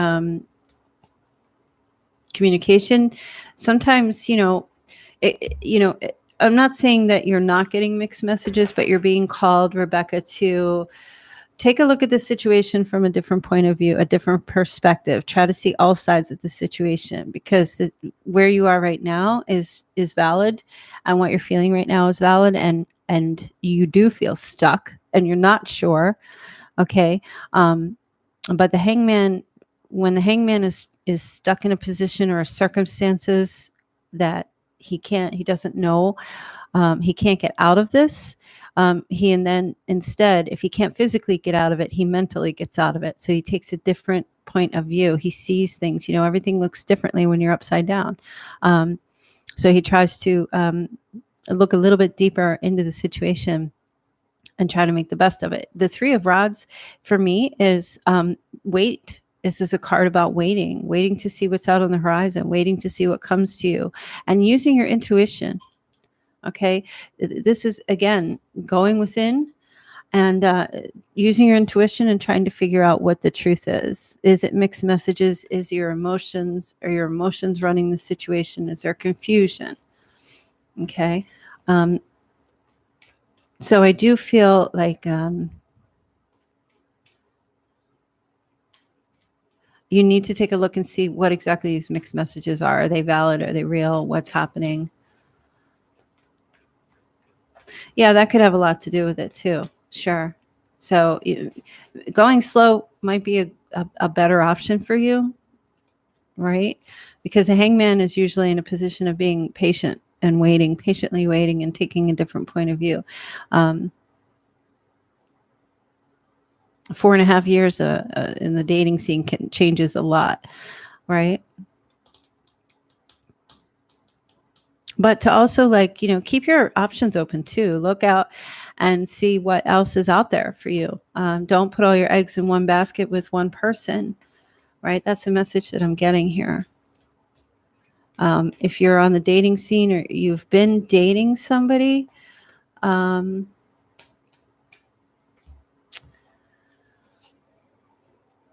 communication. Sometimes, I'm not saying that you're not getting mixed messages, but you're being called, Rebecca, to take a look at the situation from a different point of view, a different perspective. Try to see all sides of the situation, because where you are right now is valid, and what you're feeling right now is valid, and you do feel stuck and you're not sure. Okay. But the hangman, when the hangman is stuck in a position or circumstances that he doesn't know, he can't get out of this. And then instead, if he can't physically get out of it, he mentally gets out of it. So he takes a different point of view. He sees things, everything looks differently when you're upside down. So he tries to look a little bit deeper into the situation and try to make the best of it. The Three of Rods for me is wait. This is a card about waiting to see what's out on the horizon, waiting to see what comes to you, and using your intuition. Okay. This is, again, going within and using your intuition and trying to figure out what the truth is. Is it mixed messages? Is your emotions running the situation? Is there confusion? Okay. So I do feel like you need to take a look and see what exactly these mixed messages are. Are they valid? Are they real? What's happening? Yeah, that could have a lot to do with it too. Sure. So going slow might be a better option for you, right? Because a hangman is usually in a position of being patient and patiently waiting and taking a different point of view. 4.5 years in the dating scene changes a lot, right? But to also, keep your options open too. Look out and see what else is out there for you. Don't put all your eggs in one basket with one person, right? That's the message that I'm getting here. If you're on the dating scene or you've been dating somebody, or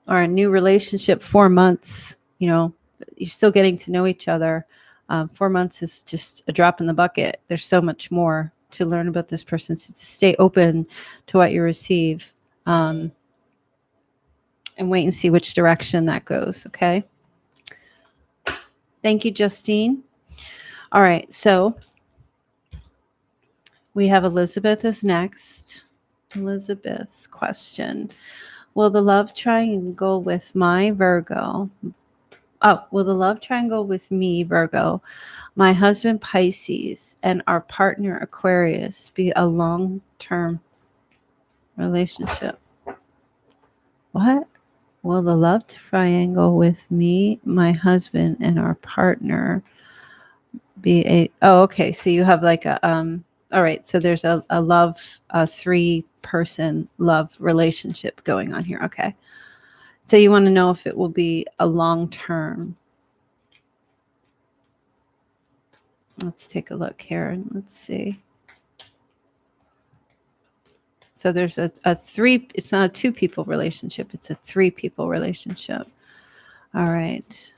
a new relationship, 4 months, you're still getting to know each other. 4 months is just a drop in the bucket. There's so much more to learn about this person. So to stay open to what you receive, and wait and see which direction that goes. Okay. Thank you, Justine. All right. So we have Elizabeth is next. Elizabeth's question: will the love triangle with my Virgo? Oh, will the love triangle with me, Virgo, my husband Pisces, and our partner Aquarius be a long-term relationship? What? Will the love triangle with me, my husband, and our partner be a... Oh, okay. So you have like a all right. So there's a 3-person love relationship going on here. Okay. So you want to know if it will be a long-term. Let's take a look here and let's see. So there's a 3, it's not a 2-people relationship, it's a 3-people relationship. All right.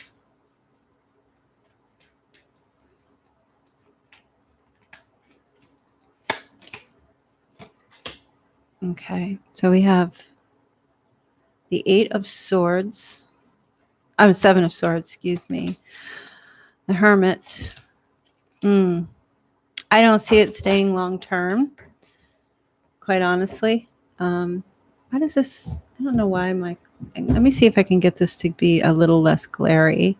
Okay. So we have the 8 of Swords. 7 of Swords, excuse me. The Hermit. I don't see it staying long term, quite honestly. Why does this... I don't know why let me see if I can get this to be a little less glary.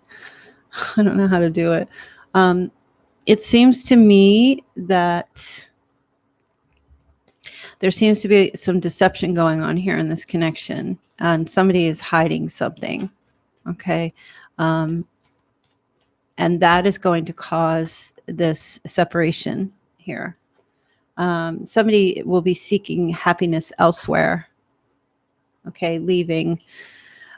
I don't know how to do it. It seems to me that there seems to be some deception going on here in this connection, and somebody is hiding something. Okay. And that is going to cause this separation here. Somebody will be seeking happiness elsewhere. Okay. Leaving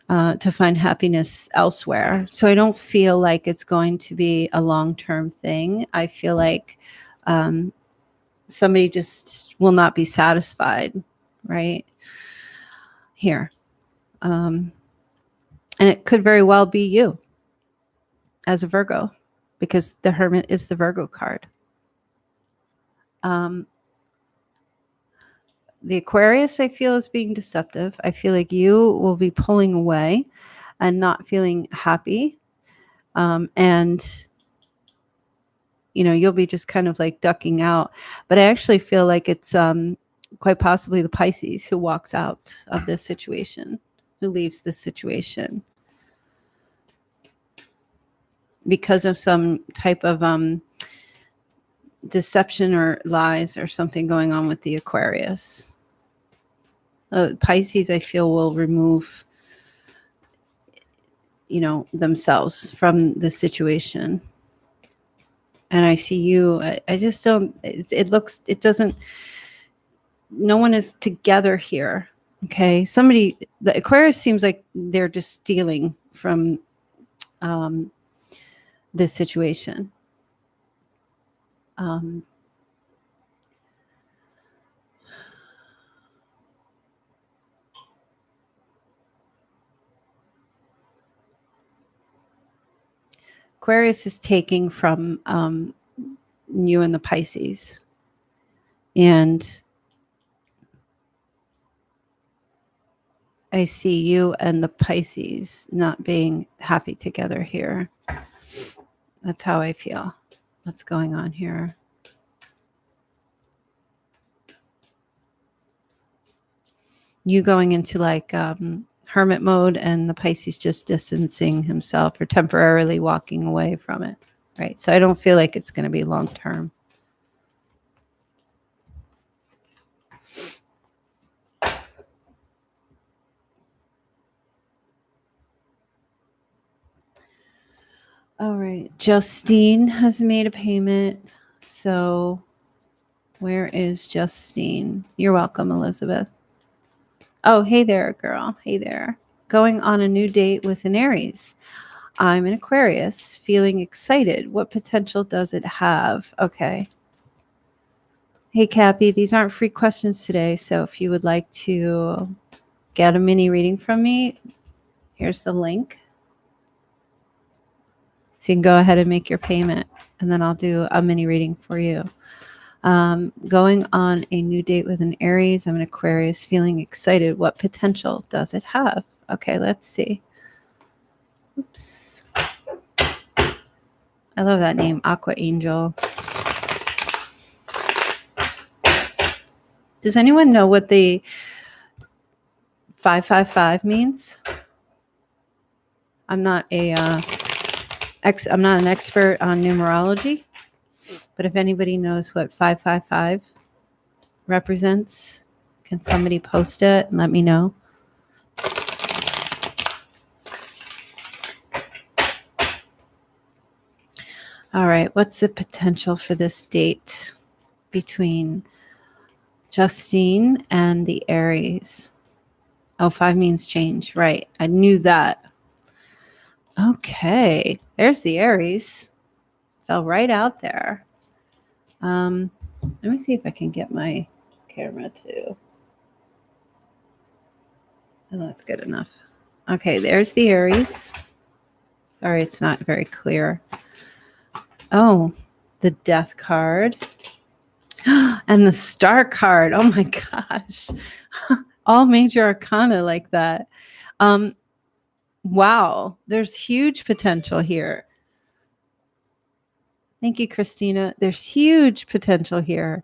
to find happiness elsewhere. So I don't feel like it's going to be a long-term thing. I feel like somebody just will not be satisfied right here. And it could very well be you as a Virgo, because the Hermit is the Virgo card. the Aquarius, I feel, is being deceptive. I feel like you will be pulling away and not feeling happy. And you'll be just kind of like ducking out. But I actually feel like it's quite possibly the Pisces who walks out of this situation, who leaves this situation because of some type of deception or lies or something going on with the Aquarius. Pisces, I feel, will remove themselves from the situation. And I see you, I just don't, it doesn't, no one is together here. Okay. The Aquarius seems like they're just stealing from this situation. Aquarius is taking from you and the Pisces. And I see you and the Pisces not being happy together here. That's how I feel. What's going on here? You going into like hermit mode and the Pisces just distancing himself or temporarily walking away from it. Right. So I don't feel like it's going to be long term. All right. Justine has made a payment. So where is Justine? You're welcome, Elizabeth. Oh, hey there, girl. Hey there. Going on a new date with an Aries. I'm an Aquarius, feeling excited. What potential does it have? Okay. Hey, Kathy, these aren't free questions today. So if you would like to get a mini reading from me, here's the link. So you can go ahead and make your payment, and then I'll do a mini reading for you. Going on a new date with an Aries. I'm an Aquarius, feeling excited. What potential does it have? Okay, let's see. Oops. I love that name, Aqua Angel. Does anyone know what the 555 means? I'm not an expert on numerology, but if anybody knows what 555 represents, can somebody post it and let me know? All right, what's the potential for this date between Justine and the Aries? Oh, 5 means change. Right. I knew that. Okay. There's the Aries. Fell right out there. Let me see if I can get my camera to. Oh, that's good enough. Okay, there's the Aries. Sorry, it's not very clear. Oh, the Death card. And the Star card. Oh my gosh. All major arcana like that. Wow, there's huge potential here. Thank you, Christina. There's huge potential here.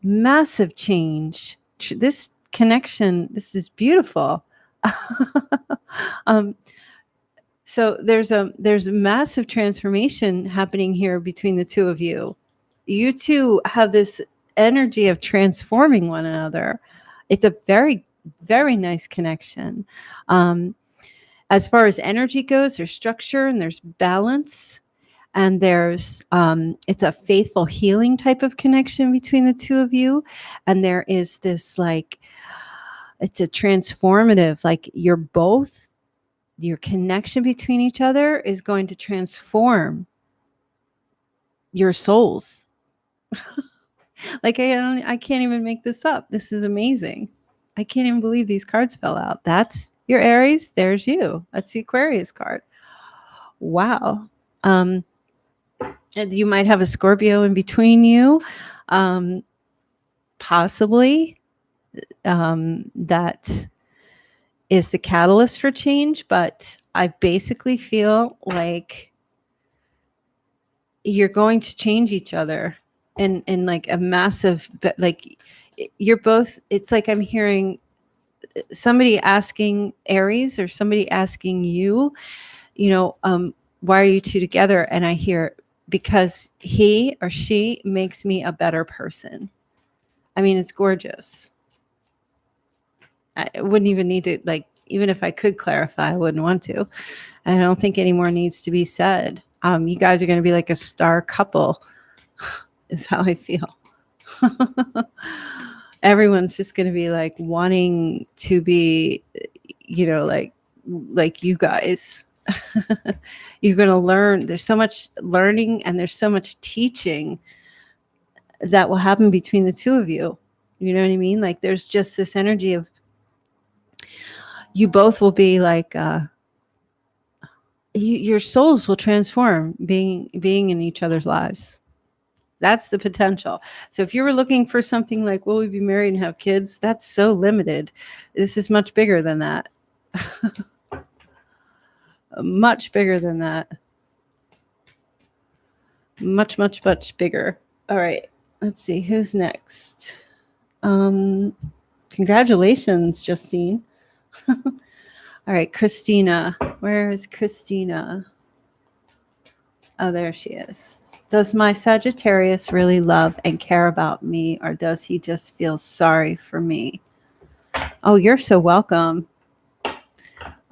Massive change. This connection, this is beautiful. So there's a massive transformation happening here between the two of you. You two have this energy of transforming one another. It's a very, very nice connection. As far as energy goes, there's structure and there's balance. And there's it's a faithful healing type of connection between the two of you. And there is this it's a transformative, like your connection between each other is going to transform your souls. Like I can't even make this up. This is amazing. I can't even believe these cards fell out. That's your Aries. There's you. That's the Aquarius card. Wow. And you might have a Scorpio in between you. Possibly. that is the catalyst for change. But I basically feel like you're going to change each other in like a massive, but like you're both, it's like I'm hearing somebody asking Aries or somebody asking you, why are you two together? And I hear, because he or she makes me a better person. I mean, it's gorgeous. I wouldn't even need to, like, even if I could clarify, I wouldn't want to. I don't think any more needs to be said. You guys are going to be like a star couple, is how I feel. Everyone's just going to be like wanting to be, like you guys. You're going to learn. There's so much learning and there's so much teaching that will happen between the two of you. You know what I mean? Like there's just this energy of you both will be like, your souls will transform being in each other's lives. That's the potential. So if you were looking for something like, will we be married and have kids? That's so limited. This is much bigger than that. Much bigger than that. Much, much, much bigger. All right. Let's see. Who's next? Congratulations, Justine. All right, Christina. Where is Christina? Oh, there she is. Does my Sagittarius really love and care about me, or does he just feel sorry for me? Oh, you're so welcome.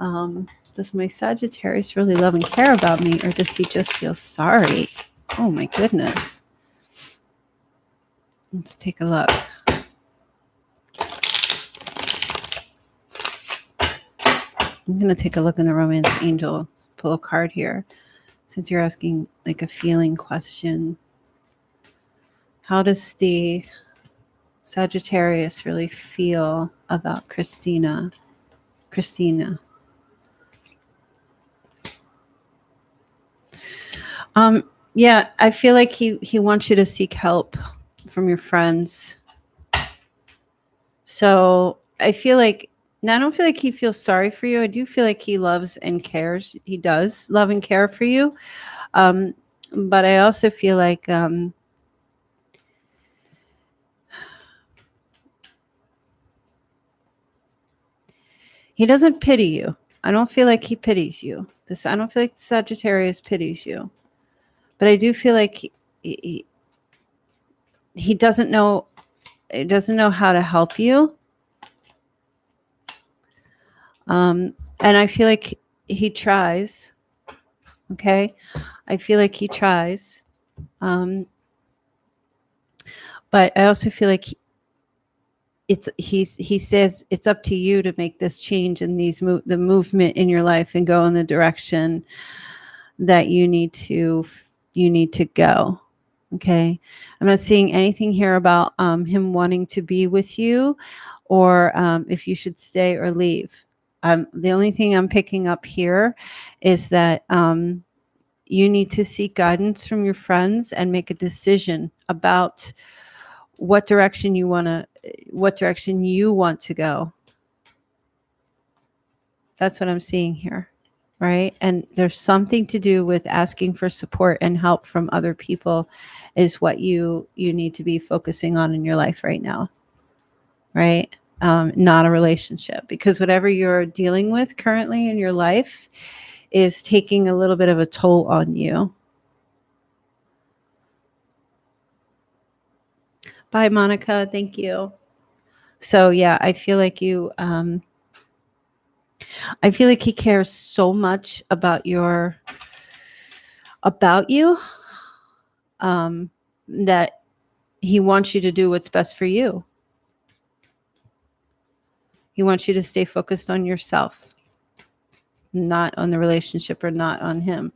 Does my Sagittarius really love and care about me, or does he just feel sorry? Oh, my goodness. Let's take a look. I'm going to take a look in the Romance Angels. Pull a card here. Since you're asking like a feeling question. How does the Sagittarius really feel about Christina? Yeah, I feel like he wants you to seek help from your friends. So I feel like, now I don't feel like he feels sorry for you. I do feel like he loves and cares. He does love and care for you. But I also feel like he doesn't pity you. I don't feel like he pities you. I don't feel like Sagittarius pities you. But I do feel like he doesn't know how to help you. And I feel like he tries. Okay. I feel like he tries. But I also feel like he says it's up to you to make this change in the movement in your life and go in the direction that you need to go. Okay. I'm not seeing anything here about him wanting to be with you, or if you should stay or leave. The only thing I'm picking up here is that you need to seek guidance from your friends and make a decision about what direction you want to go. That's what I'm seeing here, right? And there's something to do with asking for support and help from other people is what you need to be focusing on in your life right now, right? Not a relationship, because whatever you're dealing with currently in your life is taking a little bit of a toll on you. Bye, Monica. Thank you. So yeah, I feel like he cares so much about you, that he wants you to do what's best for you. He wants you to stay focused on yourself, not on the relationship or not on him.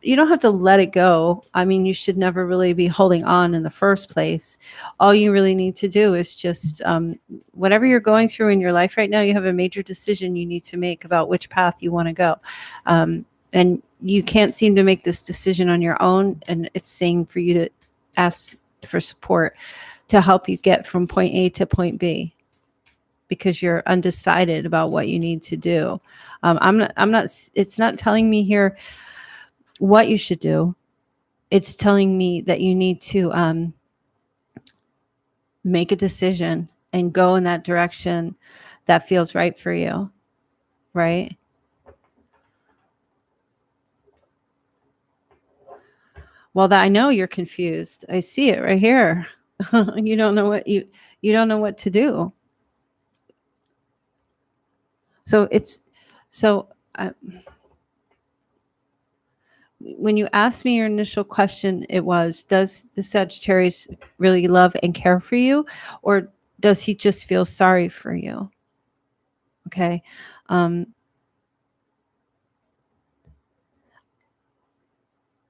You don't have to let it go. I mean, you should never really be holding on in the first place. All you really need to do is just whatever you're going through in your life right now, you have a major decision you need to make about which path you want to go. And you can't seem to make this decision on your own. And it's saying for you to ask for support to help you get from point A to point B, because you're undecided about what you need to do. It's not telling me here what you should do. It's telling me that you need to make a decision and go in that direction that feels right for you, right? Well, I know you're confused. I see it right here. You don't know what you don't know what to do. So when you asked me your initial question, it was, does the Sagittarius really love and care for you, or does he just feel sorry for you? Okay.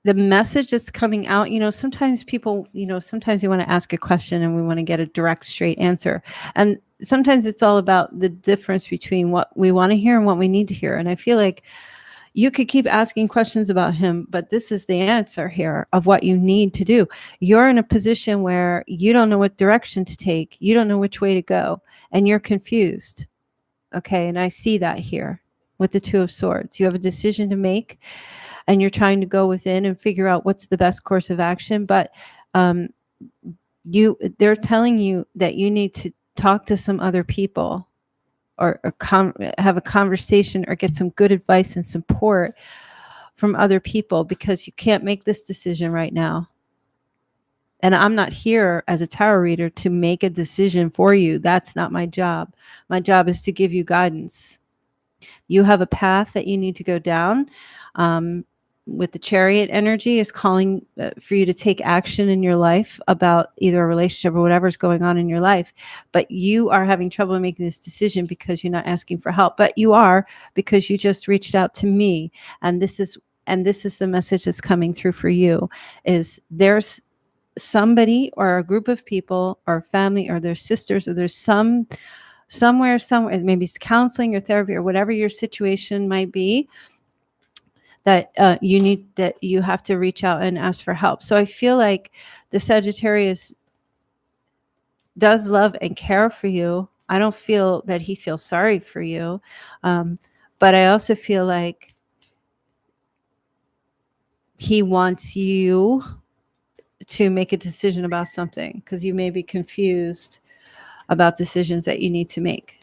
The message that's coming out, sometimes people, sometimes you want to ask a question and we want to get a direct, straight answer. And sometimes it's all about the difference between what we want to hear and what we need to hear. And I feel like you could keep asking questions about him, but this is the answer here of what you need to do. You're in a position where you don't know what direction to take. You don't know which way to go, and you're confused. Okay. And I see that here with the Two of Swords. You have a decision to make, and you're trying to go within and figure out what's the best course of action. But they're telling you that you need to talk to some other people, or have a conversation, or get some good advice and support from other people, because you can't make this decision right now. And I'm not here as a tarot reader to make a decision for you. That's not my job. My job is to give you guidance. You have a path that you need to go down. With the Chariot energy is calling for you to take action in your life about either a relationship or whatever's going on in your life. But you are having trouble making this decision because you're not asking for help. But you are, because you just reached out to me. And this is the message that's coming through for you, is there's somebody or a group of people or family or their sisters, or there's somewhere, maybe it's counseling or therapy or whatever your situation might be, that you have to reach out and ask for help. So I feel like the Sagittarius does love and care for you. I don't feel that he feels sorry for you. But I also feel like he wants you to make a decision about something, because you may be confused about decisions that you need to make.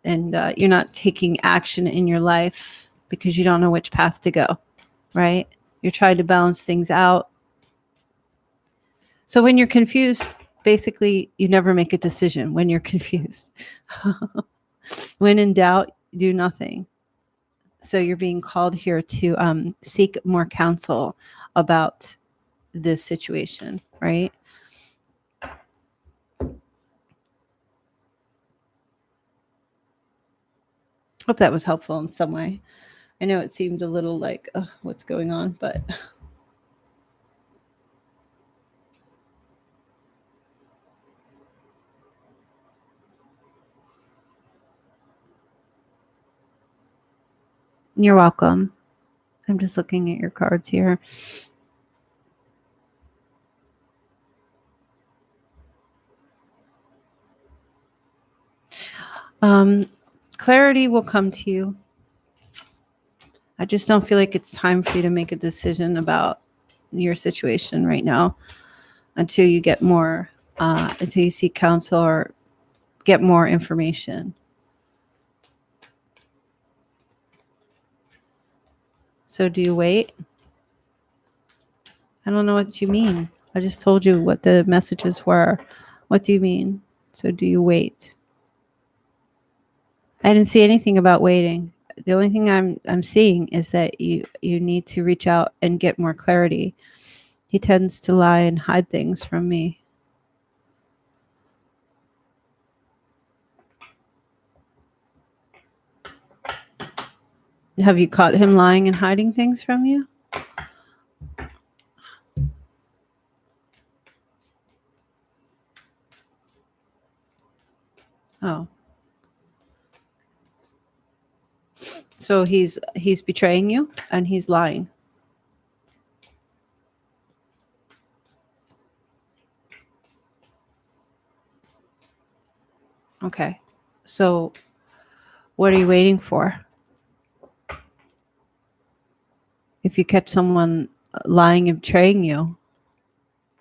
And you're not taking action in your life because you don't know which path to go, right? You're trying to balance things out. So when you're confused, basically, you never make a decision when you're confused. When in doubt, do nothing. So you're being called here to seek more counsel about this situation, right? Hope that was helpful in some way. I know it seemed a little like, what's going on, but you're welcome. I'm just looking at your cards here. Clarity will come to you. I just don't feel like it's time for you to make a decision about your situation right now until you get more, until you seek counsel or get more information. So do you wait? I don't know what you mean. I just told you what the messages were. What do you mean? So do you wait? I didn't see anything about waiting. The only thing I'm seeing is that you need to reach out and get more clarity. He tends to lie and hide things from me. Have you caught him lying and hiding things from you? Oh. So he's betraying you and he's lying. Okay. So what are you waiting for? If you catch someone lying and betraying you,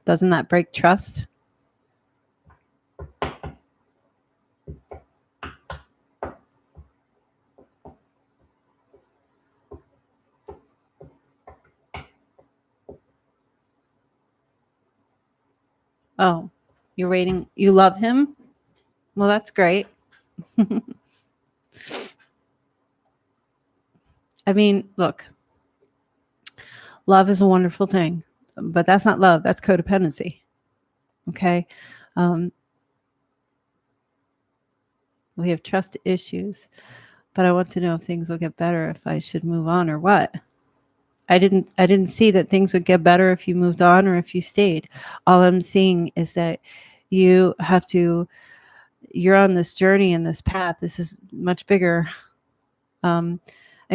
doesn't that break trust? Oh, you're waiting. You love him? Well, that's great. I mean, look, love is a wonderful thing, but that's not love. That's codependency. Okay. Um, we have trust issues, but I want to know if things will get better, if I should move on or what. I didn't see that things would get better if you moved on or if you stayed. All I'm seeing is that you have to, you're on this journey and this path. This is much bigger. I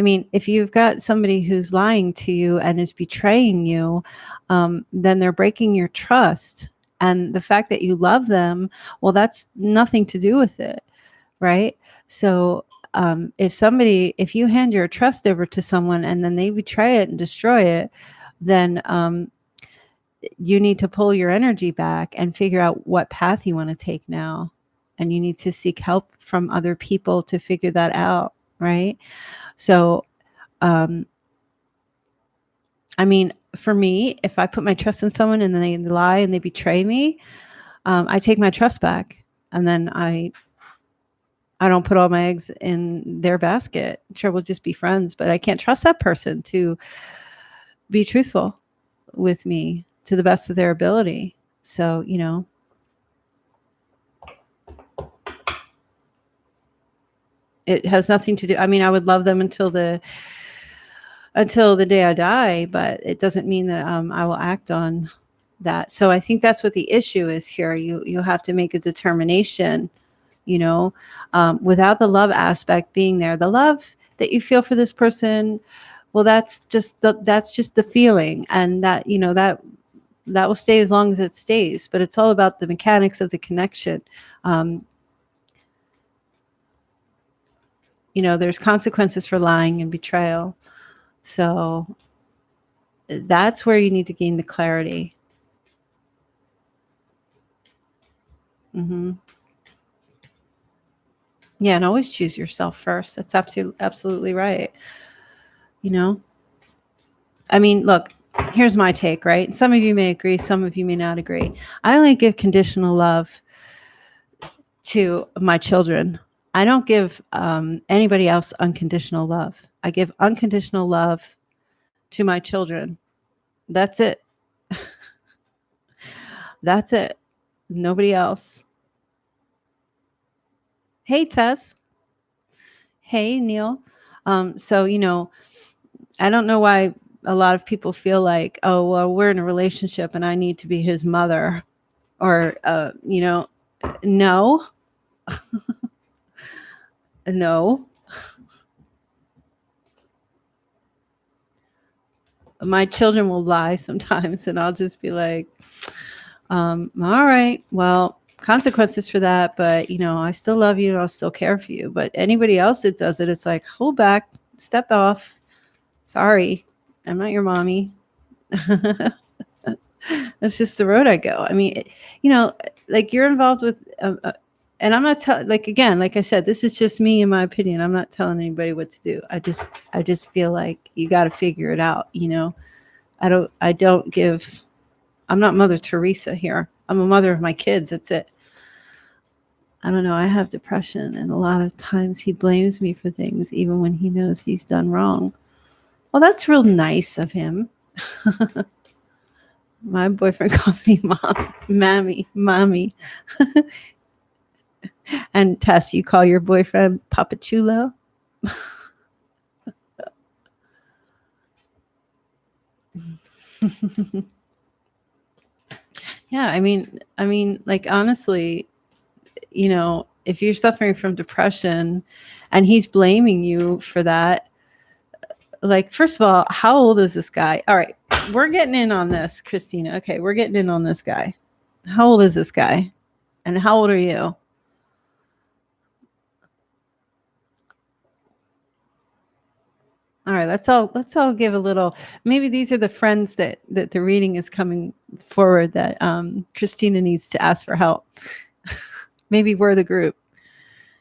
mean, if you've got somebody who's lying to you and is betraying you, then they're breaking your trust. And the fact that you love them, well, that's nothing to do with it, right? So if you hand your trust over to someone and then they betray it and destroy it, then you need to pull your energy back and figure out what path you want to take now. And you need to seek help from other people to figure that out, right? So, I mean, for me, if I put my trust in someone and then they lie and they betray me, I take my trust back, and then I don't put all my eggs in their basket. Sure, we'll just be friends, but I can't trust that person to be truthful with me to the best of their ability. So, it has nothing to do. I mean, I would love them until the day I die, but it doesn't mean that I will act on that. So I think that's what the issue is here. You have to make a determination, without the love aspect being there. The love that you feel for this person, well, that's just the feeling, and that that will stay as long as it stays. But it's all about the mechanics of the connection. There's consequences for lying and betrayal. So that's where you need to gain the clarity. Mm-hmm. Yeah, and always choose yourself first. That's absolutely right. I mean, look, here's my take, right? Some of you may agree, some of you may not agree. I only give conditional love to my children. I don't give anybody else unconditional love. I give unconditional love to my children. That's it. That's it. Nobody else. Hey, Tess. Hey, Neil. So, I don't know why a lot of people feel like, oh, well, we're in a relationship and I need to be his mother, or, no, no. My children will lie sometimes and I'll just be like, all right, well, consequences for that, but I still love you and I'll still care for you. But anybody else that does it, it's like, hold back, step off. Sorry, I'm not your mommy. That's just the road I go. I mean, like you're involved with, and I'm not telling, like, again, like I said, this is just me, in my opinion. I'm not telling anybody what to do. I just feel like you got to figure it out. I'm not Mother Teresa here. I'm a mother of my kids. That's it. I don't know. I have depression, and a lot of times he blames me for things, even when he knows he's done wrong. Well, that's real nice of him. My boyfriend calls me mom, mommy. And Tess, you call your boyfriend Papa Chulo? Yeah, I mean, like, honestly, if you're suffering from depression and he's blaming you for that, like, first of all, how old is this guy? All right, we're getting in on this, Christina. Okay, we're getting in on this guy. How old is this guy? And how old are you? All right, let's all give a little. Maybe these are the friends that the reading is coming forward that Christina needs to ask for help. Maybe we're the group.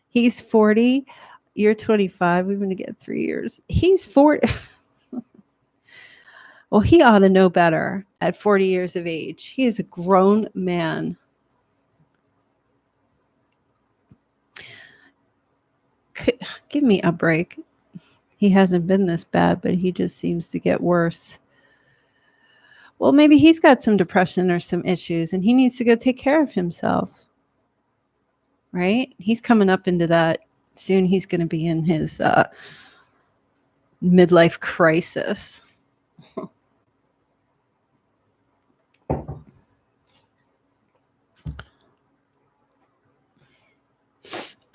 He's 40, you're 25. We're going to get 3 years. He's 40. Well, he ought to know better at 40 years of age. He is a grown man. Give me a break. He hasn't been this bad, but he just seems to get worse. Well, maybe he's got some depression or some issues and he needs to go take care of himself. Right? He's coming up into that. Soon he's going to be in his midlife crisis.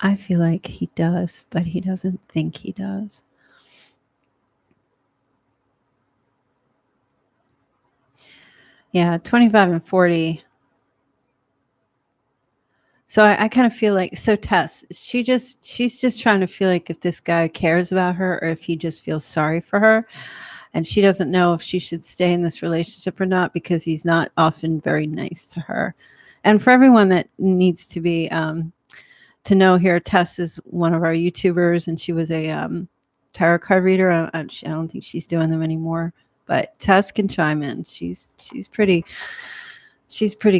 I feel like he does, but he doesn't think he does. Yeah, 25 and 40. So I kind of feel like, so Tess, she's just trying to feel like if this guy cares about her or if he just feels sorry for her. And she doesn't know if she should stay in this relationship or not because he's not often very nice to her. And for everyone that needs to be, to know here, Tess is one of our YouTubers and she was a tarot card reader. I don't think she's doing them anymore, but Tess can chime in. She's pretty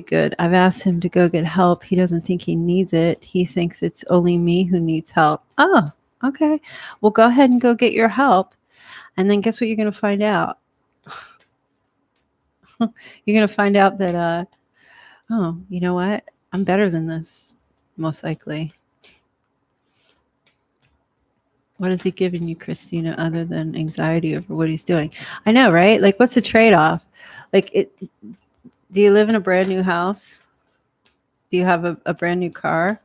good. I've asked him to go get help. He doesn't think he needs it. He thinks it's only me who needs help. Oh, okay. Well, go ahead and go get your help. And then guess what you're going to find out? You're going to find out that, oh, you know what? I'm better than this, most likely. What is he giving you, Christina, other than anxiety over what he's doing? I know, right? Like, what's the trade-off? Like, do you live in a brand new house? Do you have a brand new car?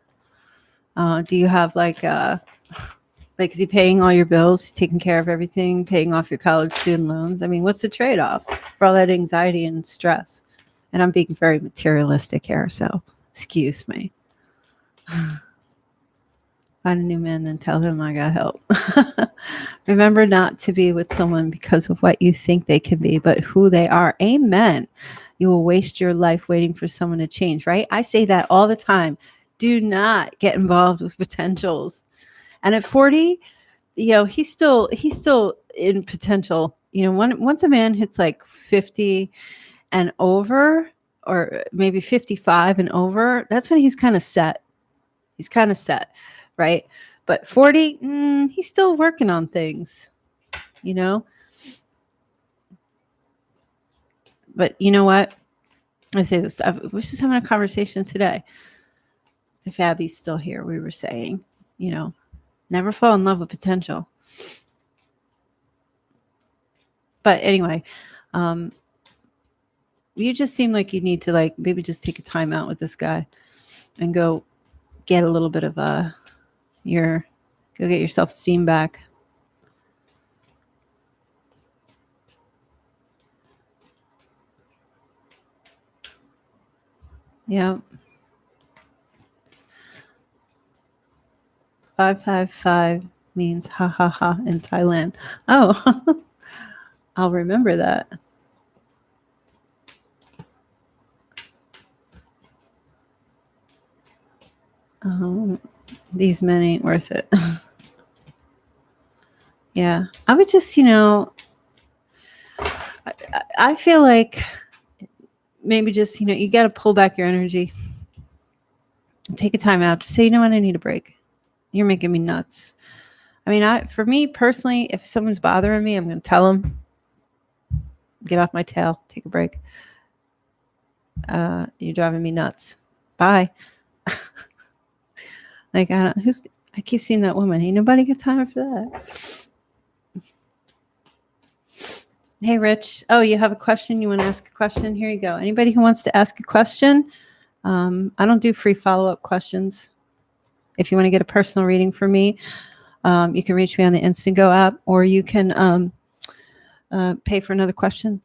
Do you have like, is he paying all your bills, taking care of everything, paying off your college student loans? I mean, what's the trade-off for all that anxiety and stress? And I'm being very materialistic here, so excuse me. Find a new man, then tell him I got help. Remember not to be with someone because of what you think they can be, but who they are. Amen. You will waste your life waiting for someone to change, right? I say that all the time. Do not get involved with potentials. And at 40, he's still in potential. Once a man hits like 50 and over, or maybe 55 and over, that's when he's kind of set. Right? But 40, he's still working on things, But you know what? I say this. I was just having a conversation today. If Abby's still here, we were saying, never fall in love with potential. But anyway, you just seem like you need to maybe just take a time out with this guy and go get a little bit of go get your self-esteem back. Yeah. 555 means ha ha ha in Thailand. Oh, I'll remember that. These men ain't worth it. Yeah. I would just, I feel like maybe just, you got to pull back your energy. Take a time out to say, you know what, I need a break. You're making me nuts. I mean, for me personally, if someone's bothering me, I'm going to tell them, get off my tail, take a break. You're driving me nuts. Bye. I keep seeing that woman. Ain't nobody got time for that. Hey, Rich. Oh, you have a question? You want to ask a question? Here you go. Anybody who wants to ask a question? I don't do free follow-up questions. If you want to get a personal reading from me, you can reach me on the Instant Go app, or you can pay for another question.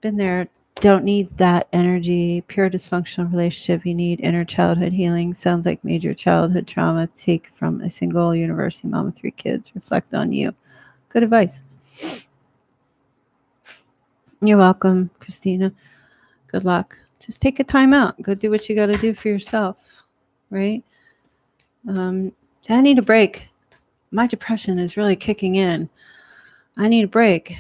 Been there, don't need that energy. Pure dysfunctional relationship. You need inner childhood healing. Sounds like major childhood trauma. Take from a single university mom with 3 kids. Reflect on you. Good advice. You're welcome, Christina. Good luck. Just take a time out. Go do what you got to do for yourself, right? I need a break. My depression is really kicking in. I need a break.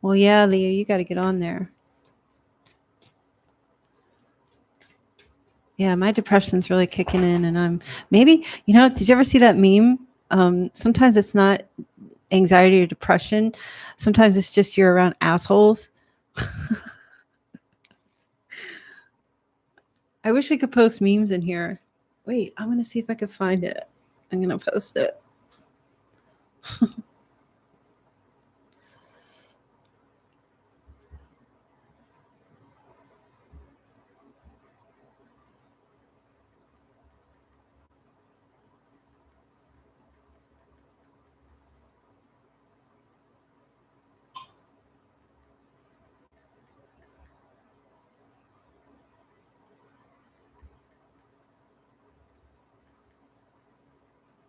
Well, yeah, Leo, you got to get on there. Yeah, my depression's really kicking in, and I'm maybe, did you ever see that meme? Sometimes it's not anxiety or depression. Sometimes it's just you're around assholes. I wish we could post memes in here. Wait, I'm going to see if I can find it. I'm going to post it.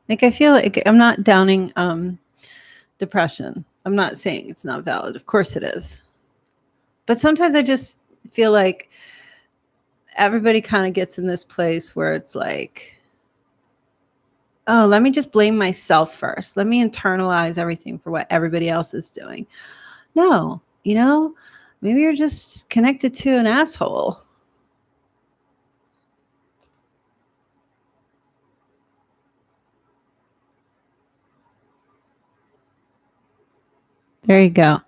Like, I feel like I'm not downing depression. I'm not saying it's not valid. Of course it is. But sometimes I just feel like everybody kind of gets in this place where it's like, oh, let me just blame myself first. Let me internalize everything for what everybody else is doing. No, maybe you're just connected to an asshole. There you go.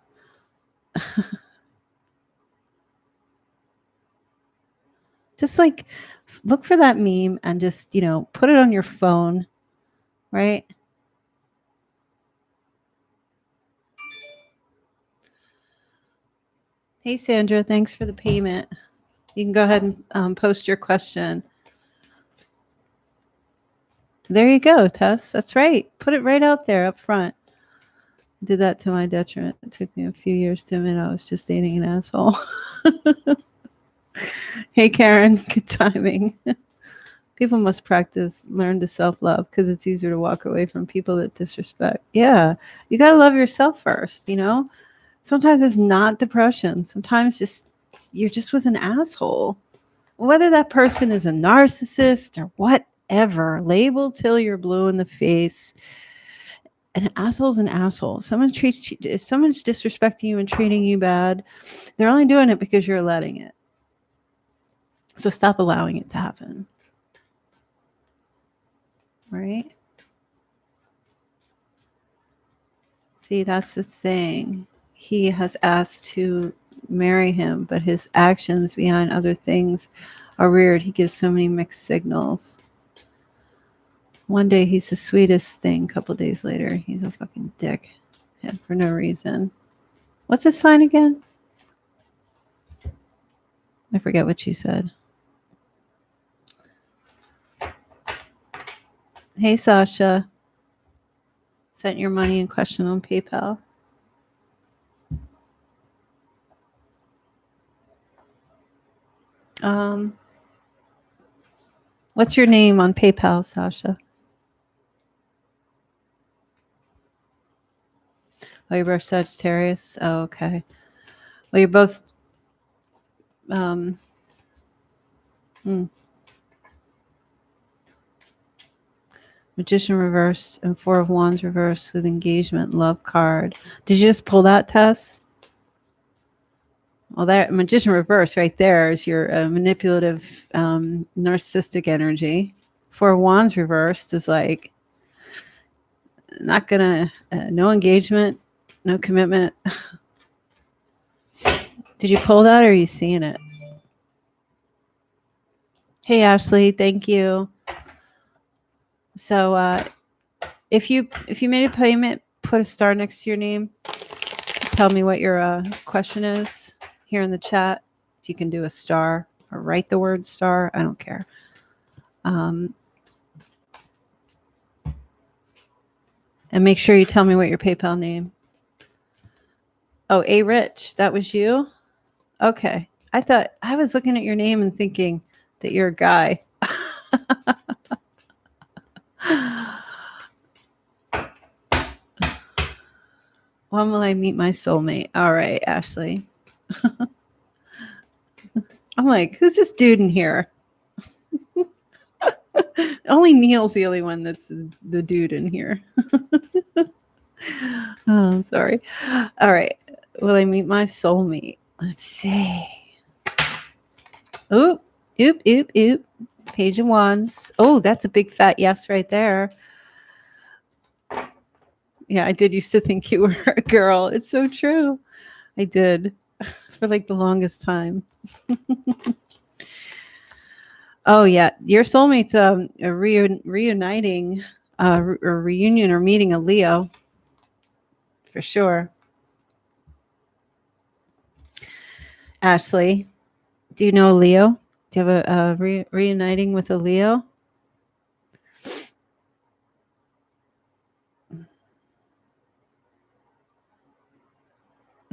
Just like look for that meme and just, put it on your phone, right? Hey, Sandra, thanks for the payment. You can go ahead and post your question. There you go, Tess. That's right. Put it right out there up front. I did that to my detriment. It took me a few years to admit I was just dating an asshole. Hey, Karen, good timing. People must learn to self-love because it's easier to walk away from people that disrespect. Yeah, you got to love yourself first, Sometimes it's not depression. Sometimes you're just with an asshole. Whether that person is a narcissist or whatever, label till you're blue in the face. An asshole's an asshole. If someone's disrespecting you and treating you bad, they're only doing it because you're letting it. So stop allowing it to happen. Right? See, that's the thing. He has asked to marry him, but his actions behind other things are weird. He gives so many mixed signals. One day he's the sweetest thing. A couple days later, he's a fucking dick for no reason. What's his sign again? I forget what she said. Hey, Sasha. Sent your money in question on PayPal. What's your name on PayPal, Sasha? Oh, you're both Sagittarius? Oh, okay. Well, you're both... Magician reversed and 4 of Wands reversed with engagement love card. Did you just pull that, Tess? Well, that Magician reverse right there is your manipulative, narcissistic energy. 4 of Wands reversed is like not gonna, no engagement, no commitment. Did you pull that or are you seeing it? Hey, Ashley, thank you. So if you made a payment, put a star next to your name. Tell me what your question is here in the chat. If you can do a star or write the word star, I don't care. And make sure you tell me what your PayPal name. Oh, A Rich, that was you? Okay. I thought I was looking at your name and thinking that you're a guy. When will I meet my soulmate? All right, Ashley. I'm like, who's this dude in here? Only Neil's the only one that's the dude in here. Oh, sorry. All right. Will I meet my soulmate? Let's see. Oop, oop, oop, oop. Page of Wands. Oh, that's a big fat yes right there. Yeah, I did used to think you were a girl. It's so true. I did for like the longest time. Oh yeah, your soulmate's reuniting, or reunion or meeting a Leo, for sure. Ashley, do you know a Leo? Do you have a reuniting with a Leo?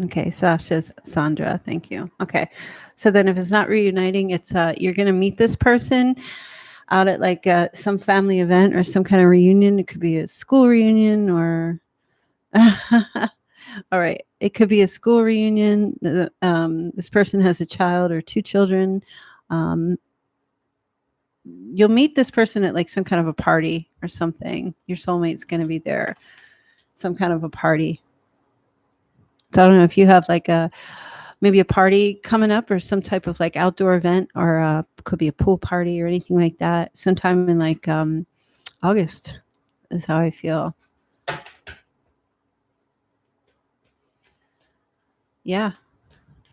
Okay, Sasha's Sandra. Thank you. Okay, so then if it's not reuniting, it's you're gonna meet this person out at like some family event or some kind of reunion. It could be a school reunion or all right. It could be a school reunion. This person has a child or two children. You'll meet this person at like some kind of a party or something. Your soulmate's going to be there, some kind of a party. So I don't know if you have like maybe a party coming up or some type of like outdoor event, or could be a pool party or anything like that. Sometime in like August is how I feel. Yeah,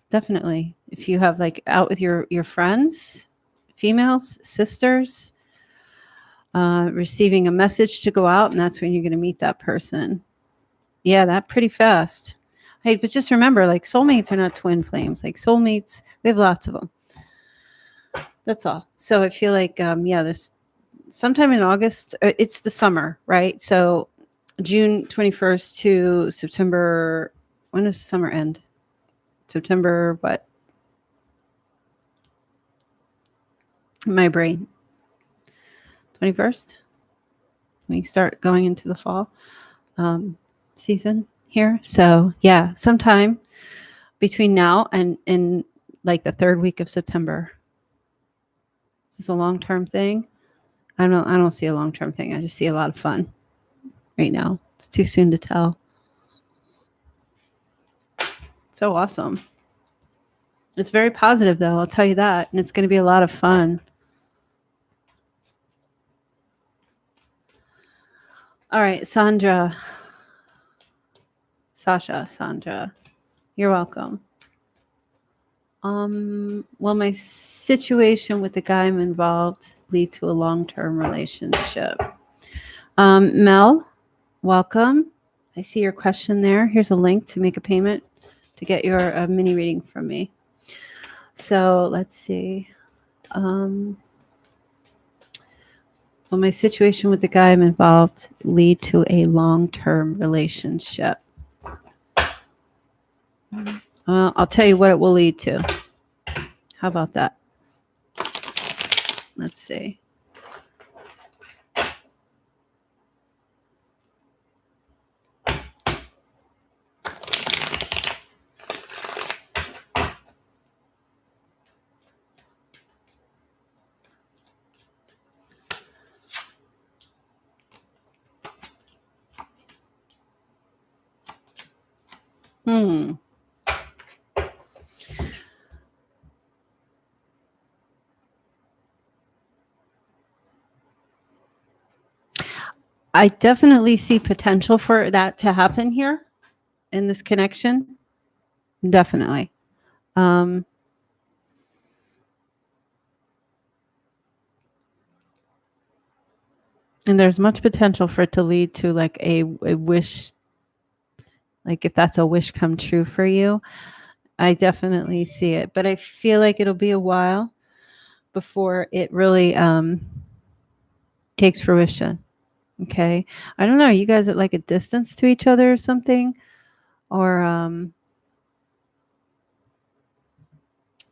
definitely. If you have like out with your friends, females, sisters, receiving a message to go out, and that's when you're going to meet that person. Yeah, that pretty fast. Hey, but just remember, like soulmates are not twin flames. Like soulmates, we have lots of them. That's all. So I feel like, yeah, this sometime in August, it's the summer, right? So June 21st to September. When does summer end? September, what? My brain. 21st. We start going into the fall season here. So yeah, sometime between now and like the third week of September. Is this a long-term thing? I don't see a long-term thing. I just see a lot of fun right now. It's too soon to tell. So awesome. It's very positive though, I'll tell you that. And it's going to be a lot of fun. All right, Sandra. Sandra. You're welcome. Will my situation with the guy I'm involved lead to a long-term relationship? Mel, welcome. I see your question there. Here's a link to make a payment to get your mini reading from me. So let's see. Will my situation with the guy I'm involved lead to a long-term relationship? I'll tell you what it will lead to. How about that? Let's see. I definitely see potential for that to happen here in this connection. Definitely. And there's much potential for it to lead to like a wish, like if that's a wish come true for you. I definitely see it, but I feel like it'll be a while before it really takes fruition. Okay. I don't know. You guys at like a distance to each other or something? Or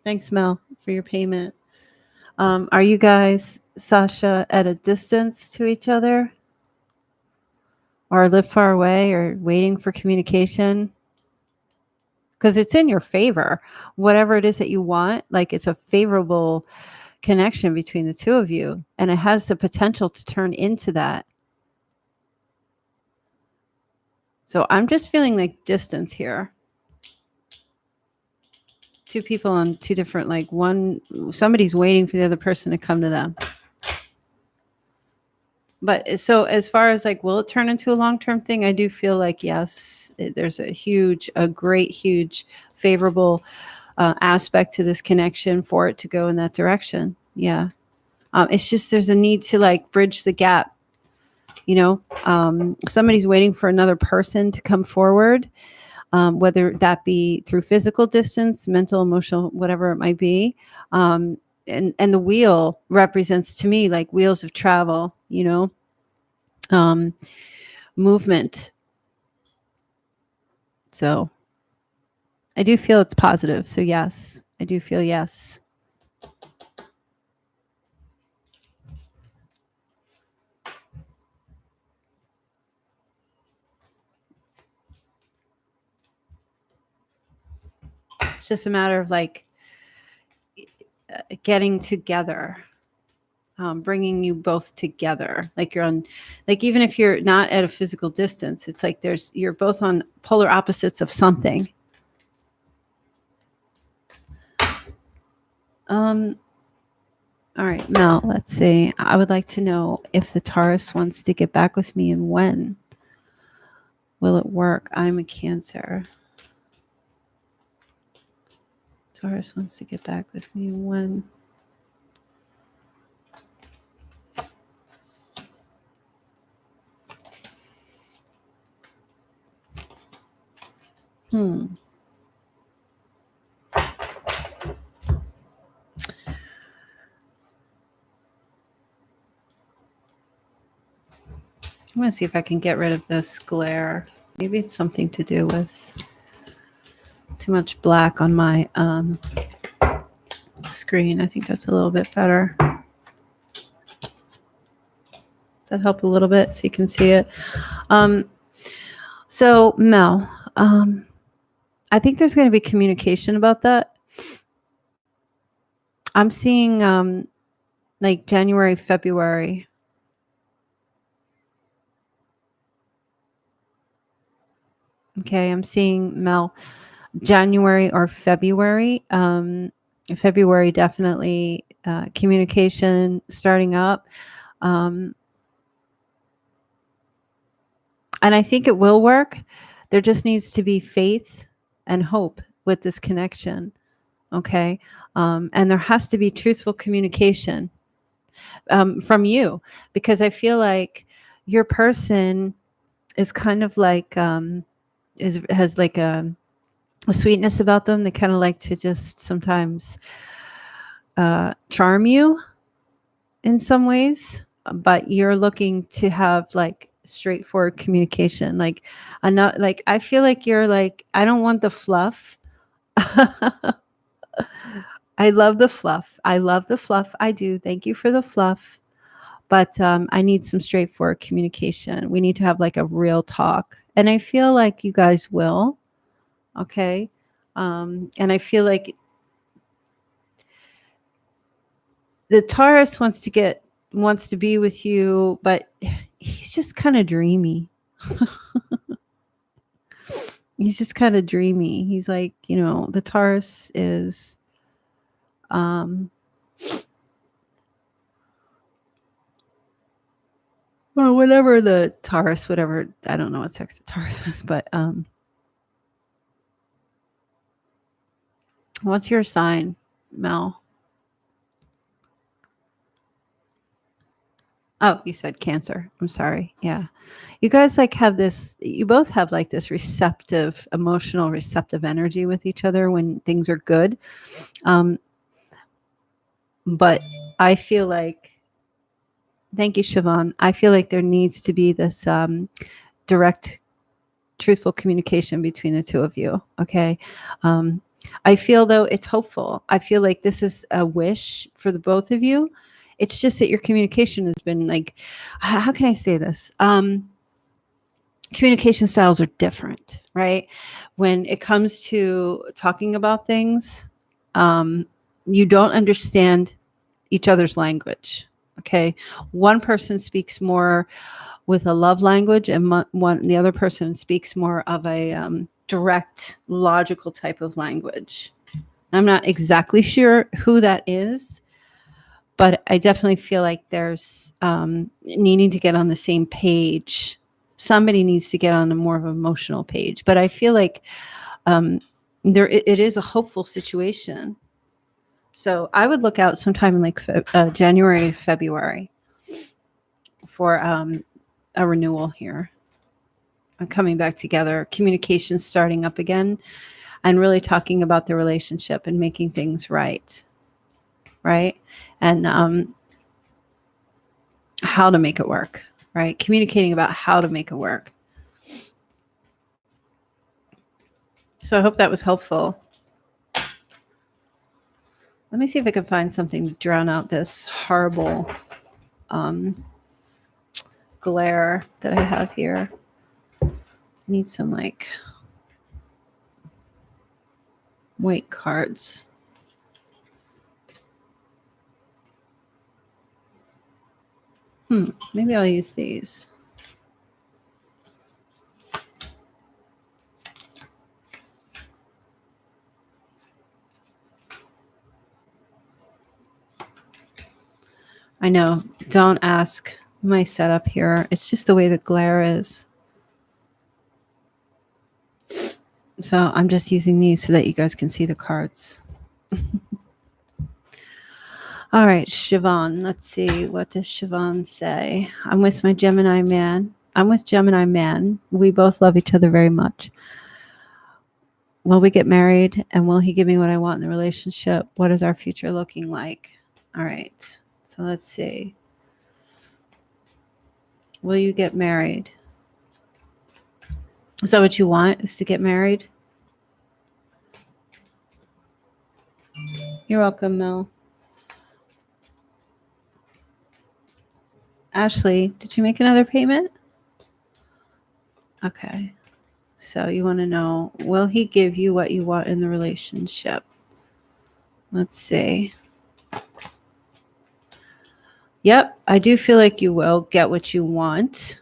thanks, Mel, for your payment. Are you guys, Sasha, at a distance to each other? Or live far away or waiting for communication? Because it's in your favor. Whatever it is that you want, like it's a favorable connection between the two of you. And it has the potential to turn into that. So I'm just feeling like distance here. Two people on two different, like somebody's waiting for the other person to come to them. But so as far as like, will it turn into a long-term thing? I do feel like, yes, there's a great, huge favorable aspect to this connection for it to go in that direction. Yeah. It's just, there's a need to like bridge the gap. Somebody's waiting for another person to come forward, whether that be through physical distance, mental, emotional, whatever it might be. And the wheel represents to me like wheels of travel, movement. So I do feel it's positive. So yes, I do feel yes. It's just a matter of like getting together, bringing you both together. Like you're on, like even if you're not at a physical distance, it's like you're both on polar opposites of something. All right, Mel, let's see. I would like to know if the Taurus wants to get back with me and when. Will it work? I'm a Cancer. Taurus wants to get back with me and when. I'm going to see if I can get rid of this glare. Maybe it's something to do with too much black on my screen. I think that's a little bit better. Does that help a little bit so you can see it? So, Mel, I think there's going to be communication about that. I'm seeing like January, February. Okay, I'm seeing Mel January or February. February, definitely communication starting up. And I think it will work. There just needs to be faith and hope with this connection. Okay. And there has to be truthful communication from you, because I feel like your person is kind of like, has like a sweetness about them. They kind of like to just sometimes charm you in some ways, but you're looking to have like straightforward communication. Like, not like, I feel like you're like, I don't want the fluff. I love the fluff. I love the fluff. I do. Thank you for the fluff. But I need some straightforward communication. We need to have like a real talk. And I feel like you guys will. Okay. And I feel like the Taurus wants to be with you, but he's just kind of dreamy. He's just kind of dreamy. He's like, the Taurus is well, whatever the Taurus, whatever, I don't know what sex the Taurus is, but what's your sign, Mel? Oh, you said Cancer. I'm sorry. Yeah. You guys like you both have like this emotional receptive energy with each other when things are good. But I feel like Thank you, Siobhan. I feel like there needs to be this direct, truthful communication between the two of you. Okay. I feel, though, it's hopeful. I feel like this is a wish for the both of you. It's just that your communication has been like, how can I say this? Communication styles are different, right? When it comes to talking about things, you don't understand each other's language. Okay. One person speaks more with a love language, and the other person speaks more of a direct, logical type of language. I'm not exactly sure who that is, but I definitely feel like there's needing to get on the same page. Somebody needs to get on a more of an emotional page, but I feel like it is a hopeful situation. So I would look out sometime in like January, February for a renewal here. I'm coming back together, communication starting up again, and really talking about the relationship and making things right. Right. And how to make it work. Right. Communicating about how to make it work. So I hope that was helpful. Let me see if I can find something to drown out this horrible glare that I have here. Need some like white cards. Maybe I'll use these. I know, don't ask my setup here. It's just the way the glare is. So I'm just using these so that you guys can see the cards. All right, Siobhan, let's see. What does Siobhan say? I'm with my Gemini man. I'm with Gemini man. We both love each other very much. Will we get married? And will he give me what I want in the relationship? What is our future looking like? All right. So let's see. Will you get married? Is that what you want, is to get married? You're welcome, Mel. Ashley, did you make another payment? Okay. So you want to know, will he give you what you want in the relationship? Let's see. Yep, I do feel like you will get what you want.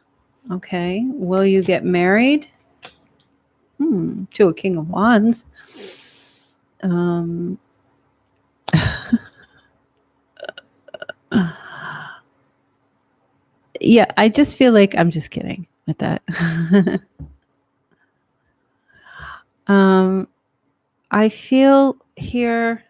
Okay. Will you get married? To a King of Wands. Yeah, I just feel like I'm just kidding with that. I feel here.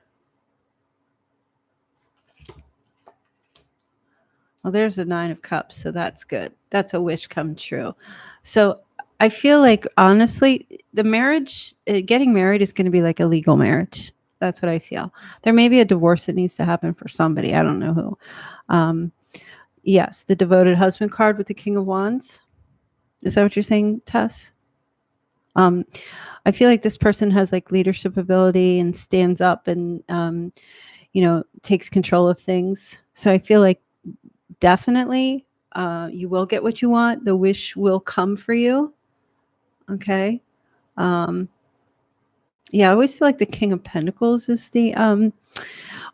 Well, there's the 9 of Cups, so that's good. That's a wish come true. So I feel like, honestly, the marriage, getting married is going to be like a legal marriage. That's what I feel. There may be a divorce that needs to happen for somebody. I don't know who. Yes, the devoted husband card with the King of Wands. Is that what you're saying, Tess? I feel like this person has like leadership ability and stands up and, takes control of things. So I feel like definitely you will get what you want. The wish will come for you. Okay. Yeah, I always feel like the King of Pentacles is the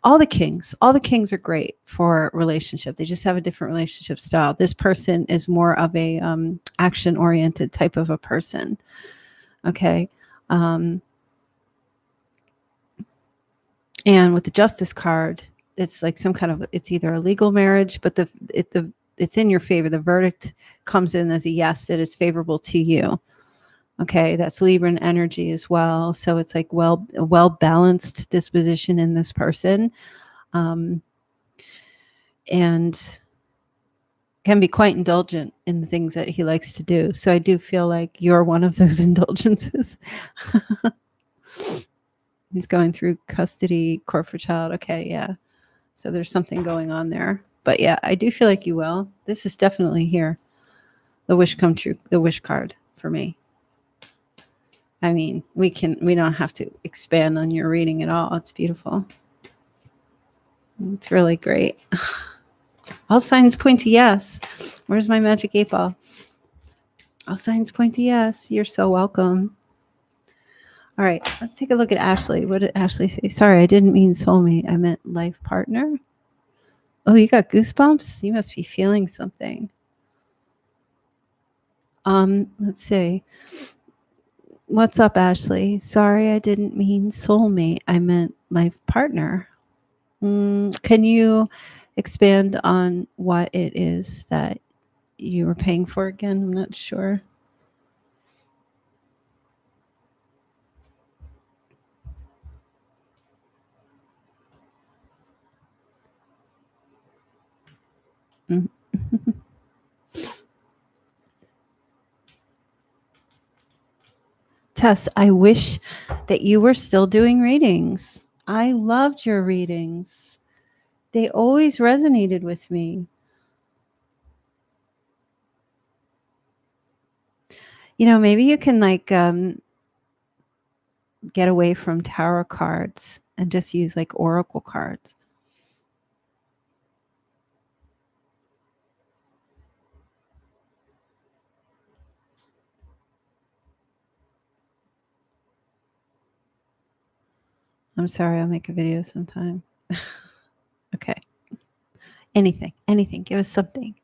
all the kings are great for relationship. They just have a different relationship style. This person is more of a action oriented type of a person. Okay. And with the Justice card, it's like some kind of, it's either a legal marriage, but it's in your favor. The verdict comes in as a yes, that is favorable to you. Okay, that's Libran energy as well. So it's like a well-balanced disposition in this person. And can be quite indulgent in the things that he likes to do. So I do feel like you're one of those indulgences. He's going through custody, court for child. Okay, yeah. So there's something going on there. But yeah, I do feel like you will. This is definitely here. The wish come true, the wish card for me. I mean, we don't have to expand on your reading at all. It's beautiful. It's really great. All signs point to yes. Where's my magic 8 ball? All signs point to yes. You're so welcome. All right, let's take a look at Ashley. What did Ashley say? Sorry, I didn't mean soulmate. I meant life partner. Oh, you got goosebumps? You must be feeling something. Let's see. What's up, Ashley? Sorry, I didn't mean soulmate. I meant life partner. Can you expand on what it is that you were paying for again? I'm not sure. Tess, I wish that you were still doing readings. I loved your readings. They always resonated with me. You know, maybe you can get away from tarot cards and just use like oracle cards. I'm sorry, I'll make a video sometime. Okay. Anything. Give us something.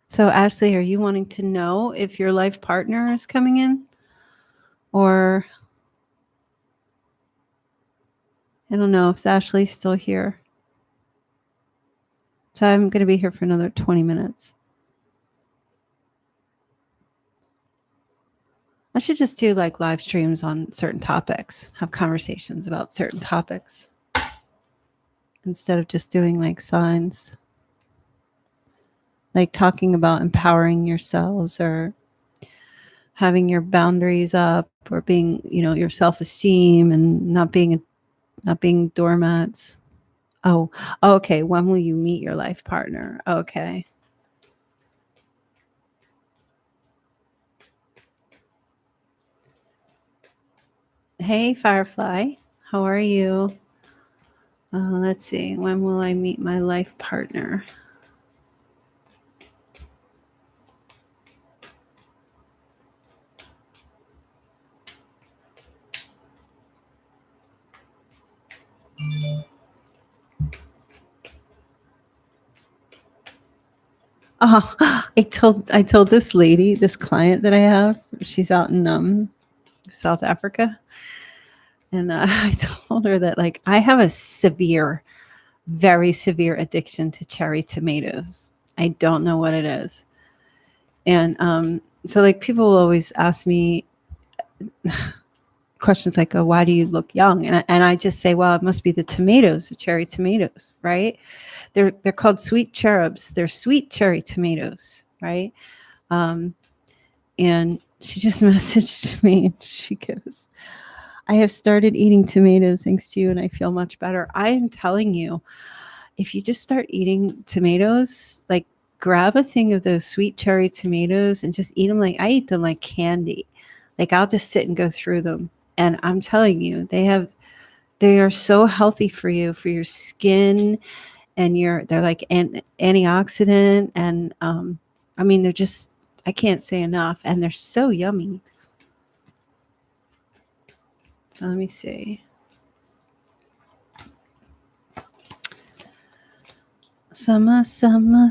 So, Ashley, are you wanting to know if your life partner is coming in? Or I don't know if Ashley's still here. So I'm going to be here for another 20 minutes. I should just do like live streams on certain topics, have conversations about certain topics instead of just doing like signs, like talking about empowering yourselves or having your boundaries up or being, your self-esteem and not being doormats. Oh, okay. When will you meet your life partner? Okay. Hey, Firefly. How are you? Let's see. When will I meet my life partner? Oh, I told this lady, this client that I have, she's out in South Africa, and I told her that like I have a very severe addiction to cherry tomatoes. I don't know what it is, and so like people will always ask me questions like, "Oh, why do you look young?" And I just say, "Well, it must be the tomatoes, the cherry tomatoes, right? They're called sweet cherubs. They're sweet cherry tomatoes, right?" And she just messaged me. She goes, "I have started eating tomatoes thanks to you, and I feel much better." I am telling you, if you just start eating tomatoes, like grab a thing of those sweet cherry tomatoes and just eat them like I eat them like candy. Like I'll just sit and go through them. And I'm telling you, they are so healthy for you, for your skin, and they're like antioxidant, and I mean they're just, I can't say enough, and they're so yummy. So let me see. Summertime.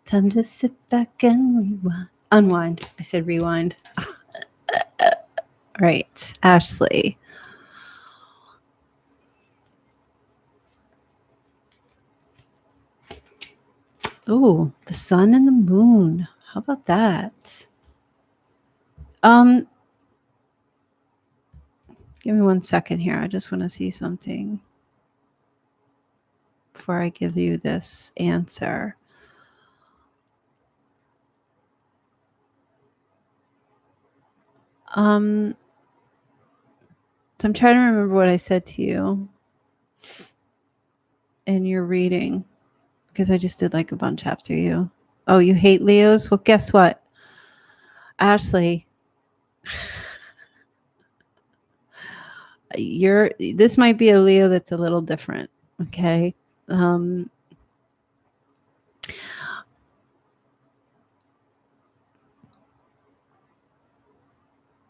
Time to sit back and unwind. I said rewind. All right, Ashley. Oh, the sun and the moon. How about that? Give me 1 second here. I just want to see something before I give you this answer. Um, So I'm trying to remember what I said to you in your reading, because I just did like a bunch after you. Oh, you hate Leos? Well, guess what? Ashley, this might be a Leo that's a little different. Okay.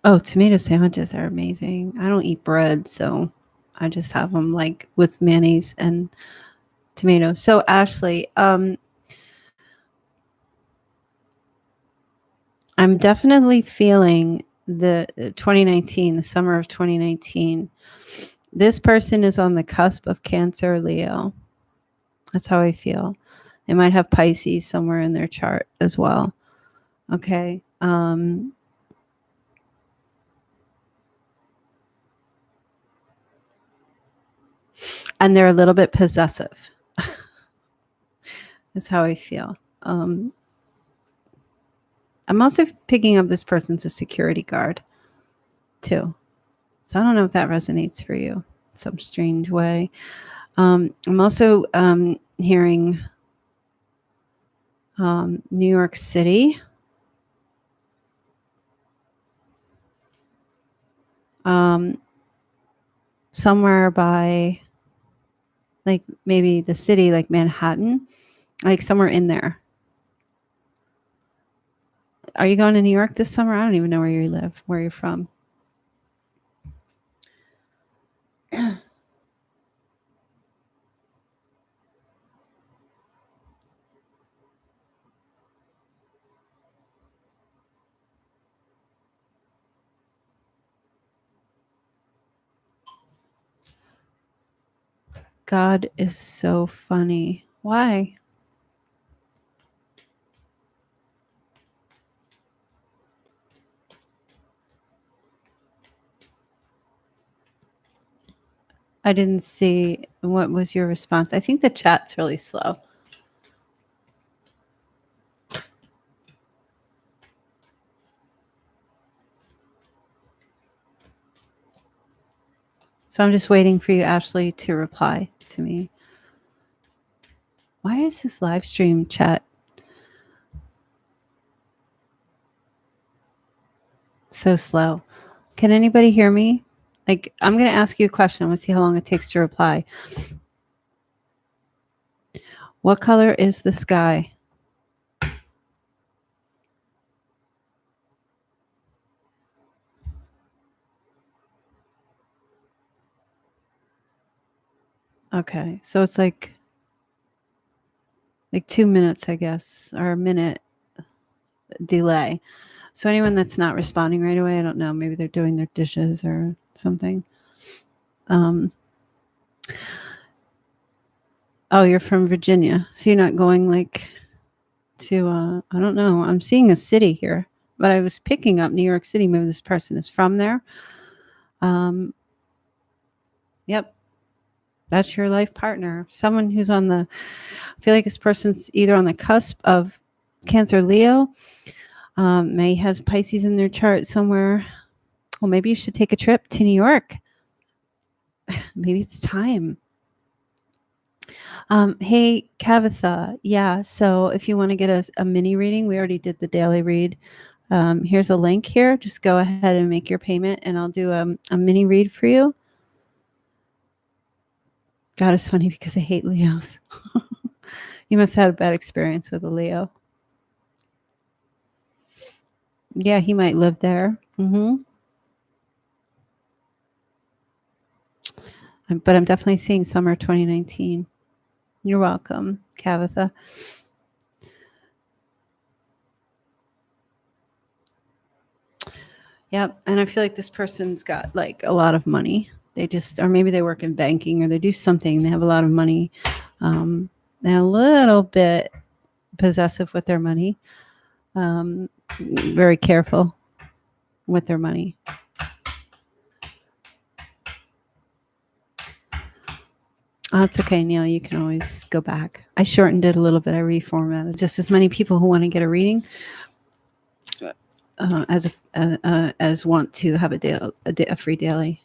Oh, tomato sandwiches are amazing. I don't eat bread, so I just have them like with mayonnaise and tomatoes. So Ashley, I'm definitely feeling the 2019, the summer of 2019. This person is on the cusp of Cancer, Leo. That's how I feel. They might have Pisces somewhere in their chart as well. Okay. And they're a little bit possessive. That's how I feel. I'm also picking up this person's a security guard too. So I don't know if that resonates for you in some strange way. I'm also hearing New York City. Somewhere by like maybe the city, like Manhattan, like somewhere in there. Are you going to New York this summer? I don't even know where you live, where you're from. God is so funny. Why? I didn't see. What was your response? I think the chat's really slow. So I'm just waiting for you, Ashley, to reply to me. Why is this live stream chat so slow? Can anybody hear me? Like, I'm going to ask you a question. I'm going to see how long it takes to reply. What color is the sky? Okay, so it's like 2 minutes, I guess, or a minute delay. So anyone that's not responding right away, I don't know, maybe they're doing their dishes or something. Oh, you're from Virginia, so you're not going like to I don't know. I'm seeing a city here, but I was picking up New York City. Maybe this person is from there. Yep. That's your life partner. Someone who's on the, I feel like this person's either on the cusp of Cancer, Leo, may have Pisces in their chart somewhere. Well, maybe you should take a trip to New York. Maybe it's time. Hey, Kavitha. Yeah. So if you want to get a mini reading, we already did the daily read. Here's a link here. Just go ahead and make your payment and I'll do a mini read for you. God, it's funny because I hate Leos. You must have had a bad experience with a Leo. Yeah, he might live there. Mm-hmm. But I'm definitely seeing summer 2019. You're welcome, Kavitha. Yep. And I feel like this person's got like a lot of money. They just, or maybe they work in banking or they do something. They have a lot of money. They're a little bit possessive with their money. Very careful with their money. Oh, it's okay, Neil. You can always go back. I shortened it a little bit. I reformatted just as many people who want to get a reading as want to have a free daily.